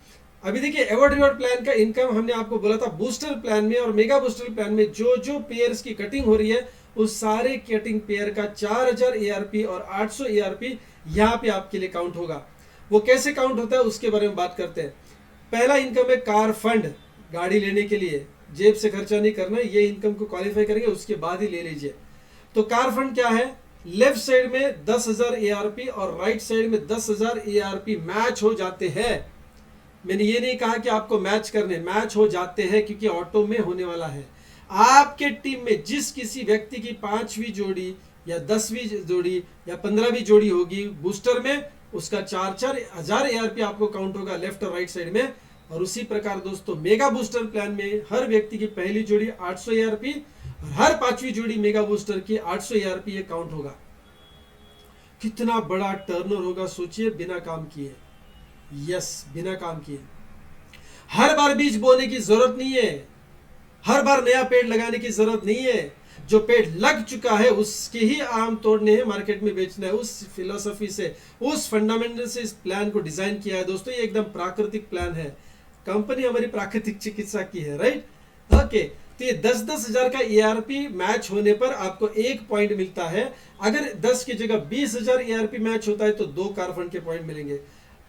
Speaker 1: अभी देखिए अवार्ड रिवॉर्ड प्लान का इनकम हमने आपको बोला था बूस्टर प्लान में और मेगा बूस्टर प्लान में जो जो पेयर्स की कटिंग हो रही है उस सारे कटिंग पेयर का 4000 ARP और 800 ARP यहाँ पे आपके लिए काउंट होगा। वो कैसे काउंट होता है उसके बारे में बात करते हैं। पहला इनकम है कार फंड, गाड़ी लेने के लिए जेब से खर्चा नहीं करना, ये इनकम को क्वालिफाई करेंगे उसके बाद ही ले लीजिए। तो कार फंड क्या है, लेफ्ट साइड में 10,000 ARP और राइट साइड में 10,000 ARP मैच हो जाते हैं। मैंने ये नहीं कहा कि आपको मैच करने, मैच हो जाते हैं क्योंकि ऑटो में होने वाला है। आपके टीम में जिस किसी व्यक्ति की 5वीं जोड़ी या 10वीं जोड़ी या 15वीं जोड़ी होगी बूस्टर में, उसका 4,000 ARP आपको काउंट होगा लेफ्ट और राइट साइड में। और उसी प्रकार दोस्तों मेगा बूस्टर प्लान में हर व्यक्ति की पहली जोड़ी 800 ARP और हर 5वीं जोड़ी मेगा बूस्टर की 800 ARP ये काउंट होगा। कितना बड़ा टर्नओवर होगा सोचिए बिना काम किए, यस बिना काम किए। हर बार बीज बोने की जरूरत नहीं है, हर बार नया पेड़ लगाने की जरूरत नहीं है। जो पेड़ लग चुका है उसके ही आम तोड़ने हैं, मार्केट में बेचना है। उस फिलोसफी से, उस फंडामेंटल से इस प्लान को डिजाइन किया है दोस्तों। ये एकदम प्राकृतिक प्लान है, कंपनी हमारी प्राकृतिक चिकित्सा की है, राइट। ओके, तो ये 10-10 हजार का ARP मैच होने पर आपको 1 पॉइंट मिलता है। अगर 10 की जगह 20,000 ARP मैच होता है तो 2 कार फंड के पॉइंट मिलेंगे।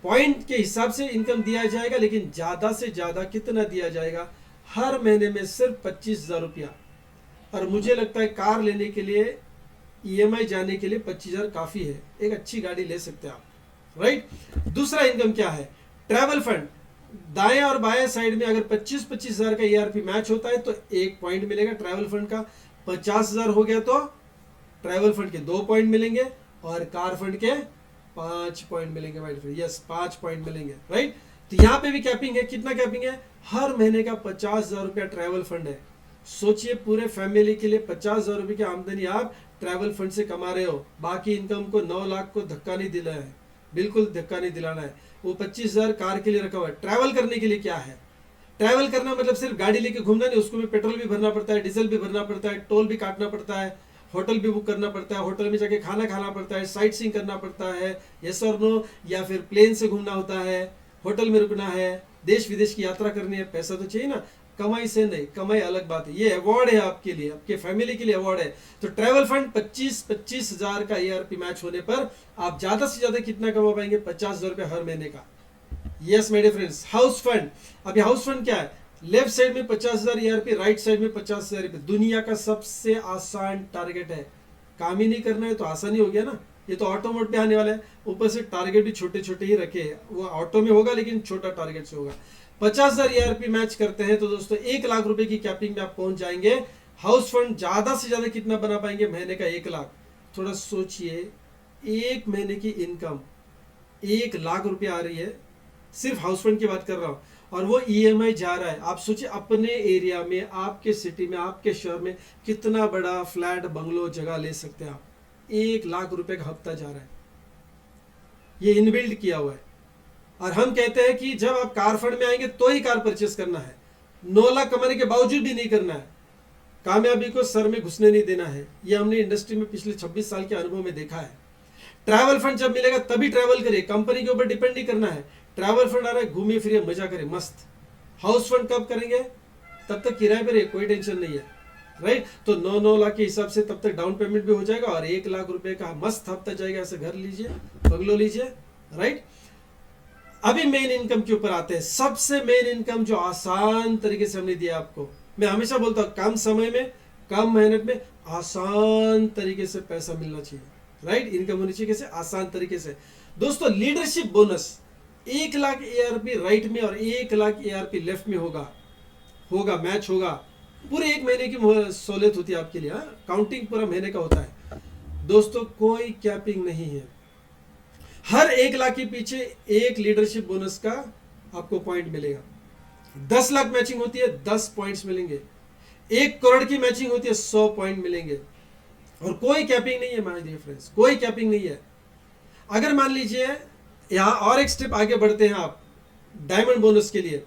Speaker 1: पॉइंट के हिसाब से इनकम दिया जाएगा, लेकिन ज्यादा से ज्यादा कितना दिया जाएगा, हर महीने में सिर्फ 25,000 रुपया। और मुझे लगता है कार लेने के लिए EMI जाने के लिए 25,000 काफी है, एक अच्छी गाड़ी ले सकते हैं आप, राइट। दूसरा इनकम क्या है, ट्रैवल फंड। दाएं और बाएं साइड में अगर 25-25 हजार का ARP मैच होता है तो 1 पॉइंट मिलेगा ट्रैवल फंड का। 50,000 हो गया तो ट्रैवल फंड के 2 पॉइंट मिलेंगे और कार फंड के 5 पॉइंट मिलेंगे। यस, 5 पॉइंट मिलेंगे, राइट। तो यहाँ पे भी कैपिंग है, कितना कैपिंग है, हर महीने का 50,000 रुपया ट्रैवल फंड है। सोचिए पूरे फैमिली के लिए 50,000 रुपए की आमदनी आप ट्रैवल फंड से कमा रहे हो। बाकी इनकम को 9 लाख को धक्का नहीं दिलाना है, बिल्कुल धक्का नहीं दिलाना है। वो 25,000 कार के लिए रखा हुआ है। ट्रैवल करने के लिए क्या है, ट्रैवल करना मतलब सिर्फ गाड़ी लेके घूमना नहीं, उसको भी पेट्रोल भी भरना पड़ता है, डीजल भी भरना पड़ता है, टोल भी काटना पड़ता है, होटल भी बुक करना पड़ता है, होटल में जाके खाना खाना पड़ता है, साइट सीइंग करना पड़ता है, यस और नो, या फिर प्लेन से घूमना होता है, होटल में रुकना है, देश विदेश की यात्रा करनी है। पैसा तो चाहिए ना, कमाई से नहीं, कमाई अलग बात है। ये अवार्ड है आपके लिए, आपके फैमिली के लिए अवार्ड है। तो ट्रैवल फंड 25-25 हजार का ARP मैच होने पर आप ज्यादा से ज्यादा कितना कमा पाएंगे, 50,000 रुपए हर महीने का। Yes my dear friends, house fund. अभी हाउस फंड क्या है, लेफ्ट साइड में 50,000 ARP, राइट साइड में 50,000 ARP। दुनिया का सबसे आसान टारगेट है, काम ही नहीं करना है तो आसान ही हो गया ना। ये तो ऑटो मोड पे आने वाला है, ऊपर से टारगेट भी छोटे छोटे ही रखे हैं। वो ऑटो में होगा लेकिन छोटा टारगेट से होगा। 50,000 ARP मैच करते हैं तो दोस्तों 1 लाख रुपए की कैपिंग में आप पहुंच जाएंगे। हाउस फंड ज्यादा से ज्यादा कितना बना पाएंगे, महीने का 1 लाख। थोड़ा सोचिए, 1 महीने की इनकम 1 लाख रुपए आ रही है, सिर्फ हाउस फंड की बात कर रहा हूं, और वो EMI जा रहा है। आप सोचिए अपने एरिया में, आपके सिटी में, आपके शहर में कितना बड़ा फ्लैट बंगलो जगह ले सकते हैं आप। 1 लाख रुपए का हफ्ता जा रहा है, ये इनबिल्ड किया हुआ है। और हम कहते हैं कि जब आप कार फंड में आएंगे तो ही कार परचेस करना है, 9 लाख कमाने के बावजूद भी नहीं करना है। कामयाबी को सर में घुसने नहीं देना है, ये हमने इंडस्ट्री में पिछले 26 साल के अनुभव में देखा है। ट्रैवल फंड जब मिलेगा तभी ट्रैवल करिए, कंपनी के ऊपर डिपेंड नहीं करना है। ट्रैवल फंड आ रहा है, घूमिए फिरिए, मजा करें, मस्त। हाउस फंड कब करेंगे, तब तक किराए पर रहिए, कोई टेंशन नहीं है, राइट। तो 9 लाख के हिसाब से तब तक डाउन पेमेंट भी हो जाएगा और 1 लाख रुपए का मस्त हफ्ता जाएगा। ऐसे घर लीजिए, बंगलो लीजिए, राइट। अभी मेन इनकम के ऊपर आते हैं। सबसे मेन इनकम जो आसान तरीके से हमने दिया आपको, मैं हमेशा बोलता हूं कम समय में, कम मेहनत में आसान तरीके से पैसा मिलना चाहिए, राइट। इनकम होनी चाहिए कैसे, आसान तरीके से। दोस्तों leadership bonus 1 lakh ARP right में और 1 लाख ARP लेफ्ट में होगा मैच होगा। पूरे 1 महीने की सहूलियत होती है आपके लिए, काउंटिंग पूरा महीने का होता है। दोस्तों कोई कैपिंग नहीं है, हर 1 लाख के पीछे एक लीडरशिप बोनस का आपको पॉइंट मिलेगा। 10 लाख मैचिंग होती है 10 पॉइंट्स मिलेंगे। 1 करोड़ की मैचिंग होती है 100 पॉइंट मिलेंगे। और कोई कैपिंग नहीं है माय डियर फ्रेंड्स, कोई कैपिंग नहीं है। अगर मान लीजिए यहां और एक स्टेप आगे बढ़ते हैं आप डायमंड बोनस के लिए,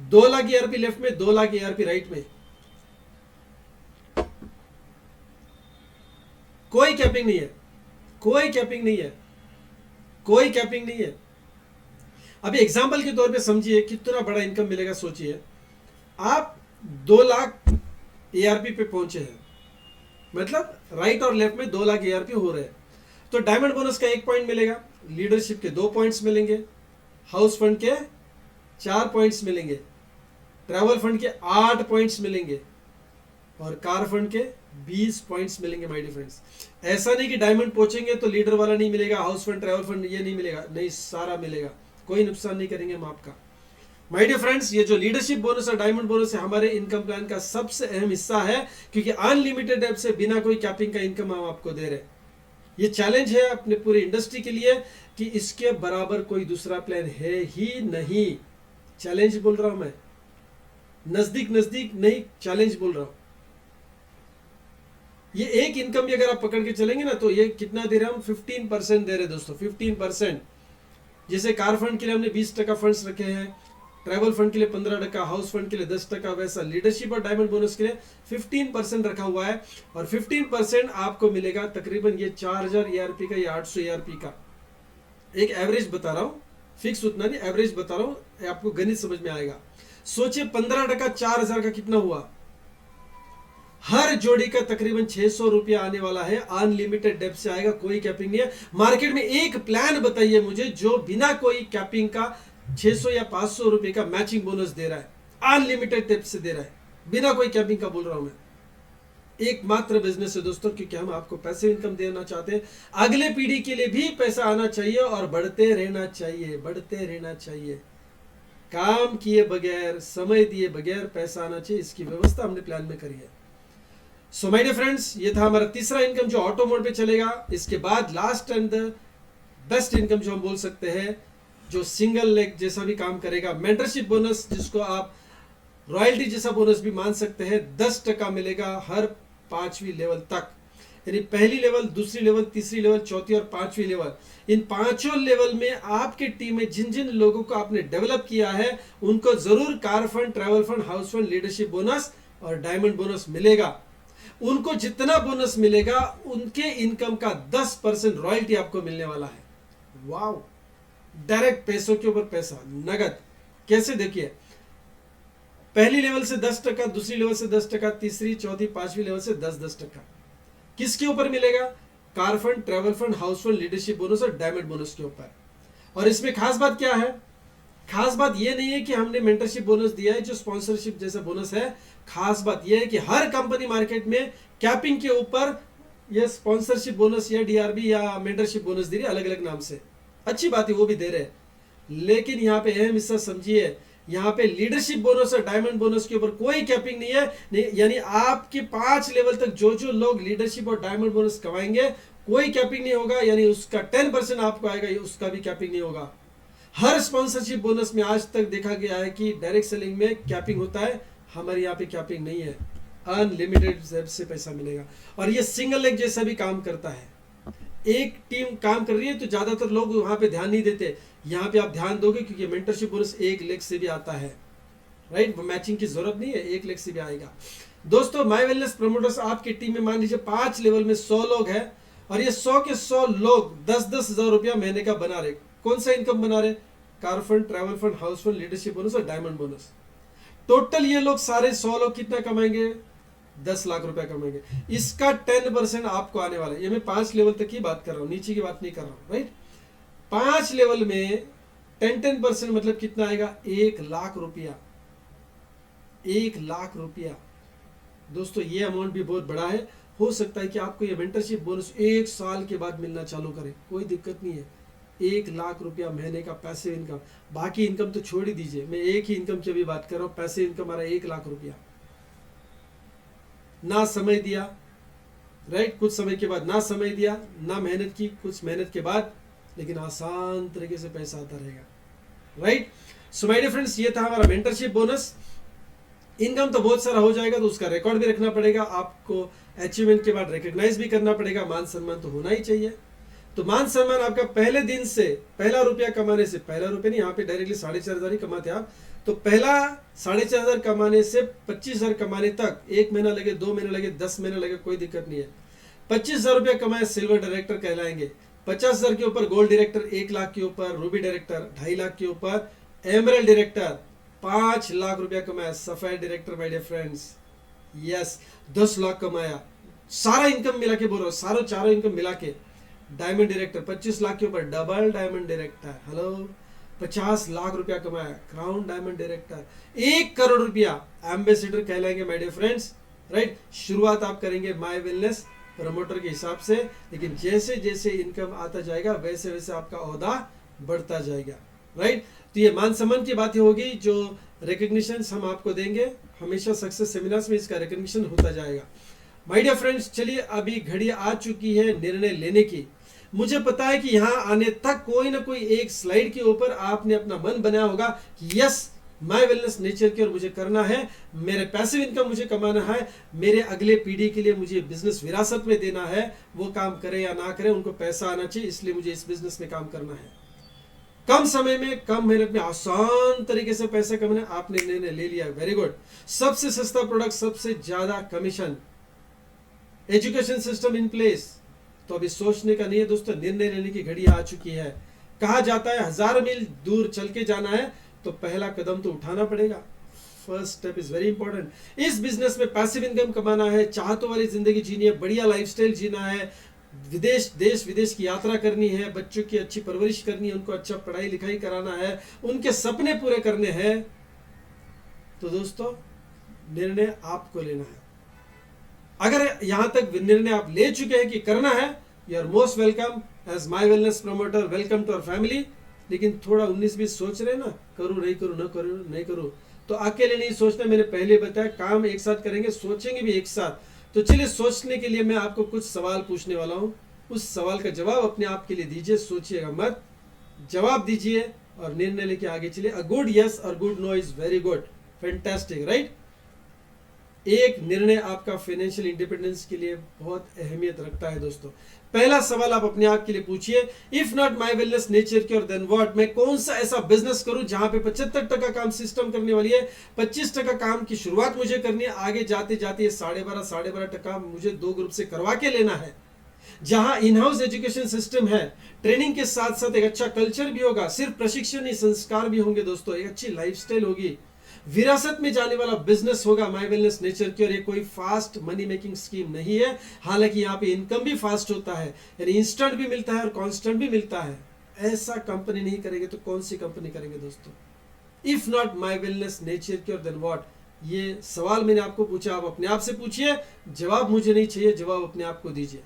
Speaker 1: 2 लाख ईआरपी लेफ्ट में, 2 लाख ईआरपी राइट में, कोई कैपिंग नहीं है, कोई कैपिंग नहीं है, कोई कैपिंग नहीं है। अभी एग्जांपल के तौर पे समझिए कितना बड़ा इनकम मिलेगा। सोचिए आप 2 लाख ईआरपी पे पहुंचे हैं, मतलब राइट और लेफ्ट में 2 लाख ईआरपी हो रहे हैं, तो डायमंड बोनस का 1 पॉइंट मिलेगा, लीडरशिप के 2 पॉइंट्स मिलेंगे, हाउस फंड के 4 पॉइंट्स मिलेंगे, ट्रैवल फंड के 8 पॉइंट्स मिलेंगे और कार फंड के 20 पॉइंट्स मिलेंगे माय डियर फ्रेंड्स। ऐसा नहीं कि डायमंड पहुंचेंगे तो लीडर वाला नहीं मिलेगा, हाउस फंड ट्रैवल फंड ये नहीं मिलेगा, नहीं, सारा मिलेगा, कोई नुकसान नहीं करेंगे हम आपका। माय डियर फ्रेंड्स, ये जो लीडरशिप बोनस और डायमंड बोनस है हमारे इनकम प्लान का सबसे अहम हिस्सा है, क्योंकि अनलिमिटेड ऐप से बिना कोई कैपिंग का इनकम हम आपको दे रहे हैं। ये चैलेंज है अपने पूरी इंडस्ट्री के लिए कि इसके बराबर कोई दूसरा प्लान है ही नहीं। चैलेंज बोल रहा हूं मैं, नजदीक नजदीक नहीं, चैलेंज बोल रहा हूं। ये एक इनकम भी अगर आप पकड़ के चलेंगे ना तो ये कितना दे रहे हैं हम, 15% दे रहे हैं दोस्तों, 15%। जैसे कार फंड के लिए हमने 20% फंड्स रखे हैं, ट्रैवल फंड के लिए 15%, हाउस फंड के लिए 10%, वैसा लीडरशिप और डायमंड बोनस के लिए 15% रखा हुआ है। और 15% आपको मिलेगा तकरीबन ये 4000 ईआरपी का या 800 ईआरपी का। एक एवरेज बता रहा हूं, फिक्स उतना नहीं, एवरेज बता रहा हूं, आपको गणित समझ में आएगा। सोचिए 15% 4000 का कितना हुआ, हर जोड़ी का तकरीबन 600 रुपया आने वाला है। अनलिमिटेड डेप्थ से आएगा, कोई कैपिंग नहीं है। मार्केट में एक प्लान बताइए मुझे जो बिना कोई कैपिंग का 600 या 500 रुपए का मैचिंग बोनस दे रहा है, अनलिमिटेड डेप्थ से दे रहा है, बिना कोई कैपिंग का बोल रहा हूं मैं। एकमात्र बिजनेस है दोस्तों, क्योंकि हम आपको पैसे इनकम देना चाहते हैं, अगले पीढ़ी के लिए भी पैसा आना चाहिए और बढ़ते रहना चाहिए, बढ़ते रहना चाहिए। काम किए बगैर, समय दिए बगैर पैसा आना चाहिए, इसकी व्यवस्था हमने प्लान में करी है। सो माय डियर फ्रेंड्स, ये था हमारा तीसरा इनकम जो ऑटो मोड पे चलेगा। इसके बाद last and the best income जो हम बोल सकते हैं, जो सिंगल लेग जैसा भी काम करेगा, मेंटरशिप बोनस, जिसको आप रॉयल्टी जैसा बोनस भी मान सकते हैं। 10% मिलेगा हर 5वीं लेवल तक, यानी पहली लेवल, दूसरी लेवल, तीसरी लेवल, चौथी और 5वीं लेवल। इन 5 लेवल में आपके टीम में जिन जिन लोगों को आपने डेवलप किया है उनको जरूर car fund, travel fund, house fund, leadership bonus और डायमंड बोनस मिलेगा। उनको जितना बोनस मिलेगा उनके इनकम का 10% रॉयल्टी आपको मिलने वाला है। वाओ, डायरेक्ट पैसों के ऊपर पैसा, नगद। कैसे, देखिए, पहली लेवल से 10%, दूसरी लेवल से 10%, तीसरी, चौथी, 5वीं लेवल से 10-10%। किसके ऊपर मिलेगा? Car fund, travel fund, house fund, leadership bonus और डायमंड बोनस के ऊपर। और इसमें खास बात क्या है? खास बात यह नहीं है कि हमने मेंटरशिप बोनस दिया है जो स्पॉन्सरशिप जैसा बोनस है। खास बात यह है कि हर कंपनी मार्केट में कैपिंग के ऊपर यह स्पॉन्सरशिप बोनस या डीआरबी या मेंटरशिप बोनस दे रही है, अलग अलग नाम से। अच्छी बात है, वो भी दे रहे हैं, लेकिन यहाँ पे अहम हिस्सा समझिए, यहाँ पे लीडरशिप बोनस और डायमंड बोनस के ऊपर कोई कैपिंग नहीं है। यानी आपके 5 लेवल तक जो जो लोग लीडरशिप और डायमंड बोनस कमाएंगे कोई कैपिंग नहीं होगा, यानी उसका 10% आपको आएगा, उसका भी कैपिंग नहीं होगा। हर स्पॉन्सरशिप बोनस में आज तक देखा गया है कि डायरेक्ट सेलिंग में कैपिंग होता है, हमारे यहाँ पे कैपिंग नहीं है, अनलिमिटेड से पैसा मिलेगा। और ये सिंगल लेग जैसा भी काम करता है। एक टीम काम कर रही है तो ज्यादातर लोग वहां पे ध्यान नहीं देते, यहाँ पे आप ध्यान दोगे क्योंकि मेंटरशिप बोनस एक लेग से भी आता है, राइट? मैचिंग की जरूरत नहीं है, एक लेग से भी आएगा। दोस्तों, माई वेलनेस प्रमोटर्स आपकी टीम में मान लीजिए 5 लेवल में 100 लोग हैं और ये 100 के 100 लोग 10-10 हजार रुपया महीने का बना रहे। कौन सा इनकम बना रहे? Car fund, travel fund, house fund, leadership bonus और डायमंड बोनस। टोटल ये लोग सारे 100 लोग कितना कमाएंगे? 10 लाख रुपया कमाएंगे। इसका 10% आपको आने वाला है। ये मैं 5 लेवल तक की बात कर रहा हूँ, नीचे की बात नहीं कर रहा हूँ, राइट? 5 लेवल में 10% मतलब कितना आएगा? 1 लाख रुपया। 1 लाख रुपया दोस्तों, ये अमाउंट भी बहुत बड़ा है। हो सकता है कि आपको ये मेंटरशिप बोनस 1 साल के बाद मिलना चालू करे, कोई दिक्कत नहीं है। 1 लाख रुपया महीने का पैसिव इनकम। बाकी इनकम तो छोड़ ही दीजिए, मैं एक ही इनकम की अभी बात कर रहा हूँ। पैसिव इनकम हमारा 1 लाख रुपया। ना समय दिया, राइट? कुछ समय के बाद ना समय दिया, ना मेहनत की, कुछ मेहनत के बाद लेकिन आसान तरीके से पैसा आता रहेगा। Right. So my dear friends, ये था हमारा मेंटरशिप बोनस। इनकम तो बहुत सारा हो जाएगा, तो उसका रिकॉर्ड भी रखना पड़ेगा आपको। अचीवमेंट के बाद रिकॉग्नाइज भी करना पड़ेगा। मान सम्मान तो होना ही चाहिए। तो मान सम्मान आपका पहले दिन से, पहला रुपया कमाने से, पहला रुपया नहीं, यहाँ पे डायरेक्टली 4,500 ही कमाते आप, तो पहला 4,500 कमाने से 25,000 कमाने तक 1 महीना लगे, 2 महीने लगे, 10 महीने लगे, कोई दिक्कत नहीं है। 25,000 रुपया कमाए, सिल्वर डायरेक्टर कहलाएंगे। 50,000 के ऊपर गोल्ड डायरेक्टर, 1 लाख के ऊपर रूबी डायरेक्टर, 2.5 लाख के ऊपर एमरल्ड डायरेक्टर, 5 लाख रुपया कमाया सफेद director. My dear friends, yes, 10 lakh कमाया, सारा इनकम मिला के बोल रहा हूँ, सारों चारों इनकम मिला के। डायमंड डायरेक्टर 25 लाख के ऊपर double diamond director, hello, 50 lakh रुपया कमाया क्राउन डायमंड डायरेक्टर। 1 करोड़ रुपया एम्बेसडर कहलाएंगे माय डियर फ्रेंड्स। राइट। शुरुआत आप करेंगे माय वेलनेस प्रमोटर के हिसाब से, लेकिन जैसे जैसे इनकम आता जाएगा वैसे वैसे आपका ओहदा बढ़ता जाएगा। राइट। तो ये मान सम्मान की बातें होगी, जो रिकग्निशन हम आपको देंगे। हमेशा सक्सेस सेमिनार्स में इसका रिकग्निशन होता जाएगा। माय डियर फ्रेंड्स, चलिए अभी घड़ी आ चुकी है निर्णय लेने की। मुझे पता है कि यहाँ आने तक कोई ना कोई एक स्लाइड के ऊपर आपने अपना मन बनाया होगा कि yes, my Wellness Nature care मुझे करना है, मेरे पैसिव इनकम मुझे कमाना है, मेरे अगले पीढ़ी के लिए मुझे बिजनेस विरासत में देना है। वो काम करे या ना करे, उनको पैसा आना चाहिए, इसलिए मुझे इस बिजनेस में काम करना है। कम समय में, कम मेहनत में, आसान तरीके से पैसा कमाना, आपने निर्णय ले लिया, वेरी गुड। सबसे सस्ता प्रोडक्ट, सबसे ज्यादा commission, education system in place. तो अभी सोचने का नहीं है दोस्तों, निर्णय लेने की घड़ी आ चुकी है। कहा जाता है 1000 मील दूर चल के जाना है तो पहला कदम तो उठाना पड़ेगा। First step is very important. इस बिजनेस में पैसिव इनकम कमाना है, चाहतों वाली जिंदगी जीनी है, बढ़िया लाइफस्टाइल जीना है, देश विदेश की यात्रा करनी है, बच्चों की अच्छी परवरिश करनी है, उनको अच्छा पढ़ाई लिखाई कराना है, उनके सपने पूरे करने हैं। तो दोस्तों, निर्णय आपको लेना है। अगर यहां तक निर्णय आप ले चुके हैं कि करना है, you are most welcome as my wellness promoter, welcome to our family. लेकिन थोड़ा 19-20 सोच रहे ना, करूं नहीं करूं, न करूं नहीं करूं, तो अकेले नहीं सोचना। मैंने पहले बताया, काम एक साथ करेंगे, सोचेंगे भी एक साथ। तो चलिए, सोचने के लिए मैं आपको कुछ सवाल पूछने वाला हूं। उस सवाल का जवाब अपने आप के लिए दीजिए, सोचिएगा मत, जवाब दीजिए और निर्णय लेके आगे चलिए। अ गुड यस और good no is very good, fantastic, right. एक निर्णय आपका फाइनेंशियल इंडिपेंडेंस के लिए बहुत अहमियत रखता है दोस्तों। पहला सवाल आप अपने आप के लिए पूछिए, if not My Wellness Nature Care then what. मैं कौन सा ऐसा बिजनेस करूं जहां पे 75% काम सिस्टम करने वाली है, 25% काम की शुरुआत मुझे करनी है, आगे जाते जाते 12.5% मुझे 2 ग्रुप से करवा के लेना है, जहां इन हाउस एजुकेशन सिस्टम है, ट्रेनिंग के साथ साथ एक अच्छा कल्चर भी होगा, सिर्फ प्रशिक्षण नहीं, संस्कार भी होंगे दोस्तों, एक अच्छी लाइफस्टाइल होगी, विरासत में जाने वाला बिजनेस होगा माय वेलनेस नेचर केयर। ये कोई फास्ट मनी मेकिंग स्कीम नहीं है, हालांकि यहाँ पे इनकम भी फास्ट होता है, यानी इंस्टेंट भी मिलता है और कांस्टेंट भी मिलता है। ऐसा कंपनी नहीं करेंगे तो कौन सी कंपनी करेंगे दोस्तों। If not My Wellness Nature Care then what, ये सवाल मैंने आपको पूछा, आप अपने आप से पूछिए, जवाब मुझे नहीं चाहिए, जवाब अपने आप को दीजिए।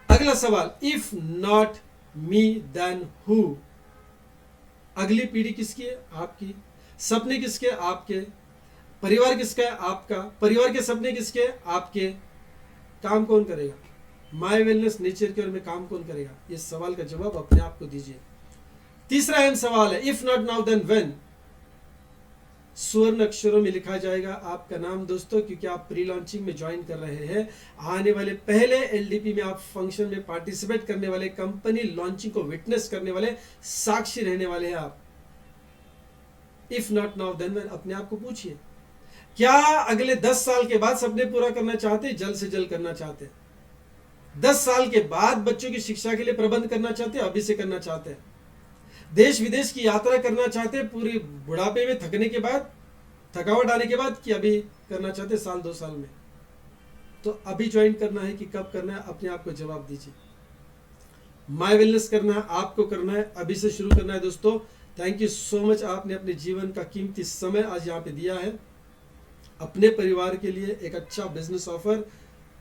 Speaker 1: अगला सवाल, if not me then who. अगली पीढ़ी किसकी है? आपकी। सपने किसके? आपके। परिवार किसका है? आपका। परिवार के सपने किसके? आपके। काम कौन करेगा? माय वेलनेस नेचर केयर में काम कौन करेगा? इस सवाल का जवाब अपने आप को दीजिए। तीसरा अहम सवाल है, if not now then when. स्वर्ण अक्षरों में लिखा जाएगा आपका नाम दोस्तों, क्योंकि आप प्री लॉन्चिंग में ज्वाइन कर रहे हैं। आने वाले पहले एलडीपी में आप फंक्शन में पार्टिसिपेट करने वाले, कंपनी लॉन्चिंग को विटनेस करने वाले, साक्षी रहने वाले हैं आप। If not now then when, अपने आप को पूछिए, क्या अगले 10 साल के बाद सपने पूरा करना चाहते, जल्द से जल्द करना चाहते? 10 साल के बाद बच्चों की शिक्षा के लिए प्रबंध करना चाहते, अभी से करना चाहते हैं? देश विदेश की यात्रा करना चाहते पूरी बुढ़ापे में, थकने के बाद, थकावट आने के बाद, कि अभी करना चाहते 1-2 साल में? तो अभी ज्वाइन करना है कि कब करना है, अपने आप को जवाब दीजिए। माय वेलनेस करना है, आपको करना है, अभी से शुरू करना है दोस्तों। थैंक यू सो मच, आपने अपने जीवन का कीमती समय आज यहाँ पे दिया है, अपने परिवार के लिए एक अच्छा बिजनेस ऑफर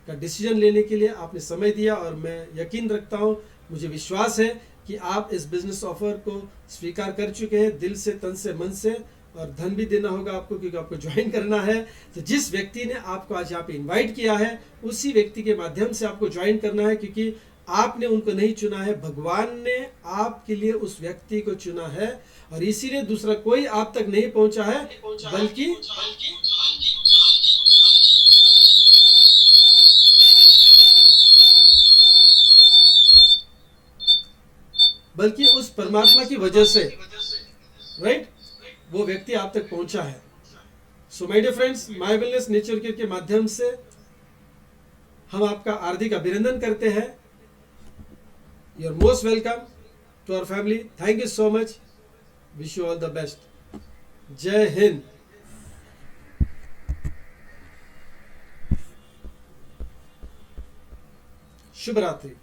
Speaker 1: का डिसीजन लेने के लिए आपने समय दिया, और मैं यकीन रखता हूँ, मुझे विश्वास है कि आप इस बिजनेस ऑफर को स्वीकार कर चुके हैं दिल से, तन से, मन से, और धन भी देना होगा आपको, क्योंकि आपको ज्वाइन करना है। तो जिस व्यक्ति ने आपको आज यहाँ पे इनवाइट किया है, उसी व्यक्ति के माध्यम से आपको ज्वाइन करना है, क्योंकि आपने उनको नहीं चुना है, भगवान ने आपके लिए उस व्यक्ति को चुना है, और इसीलिए दूसरा कोई आप तक नहीं पहुंचा है, बल्कि उस परमात्मा की वजह से, राइट, वो व्यक्ति आप तक पहुंचा है। So my dear friends, My Wellness Nature Care के माध्यम से हम आपका हार्दिक अभिनंदन करते हैं। You are most welcome to our family. Thank you so much. Wish you all the best. जय हिंद। शुभ रात्रि।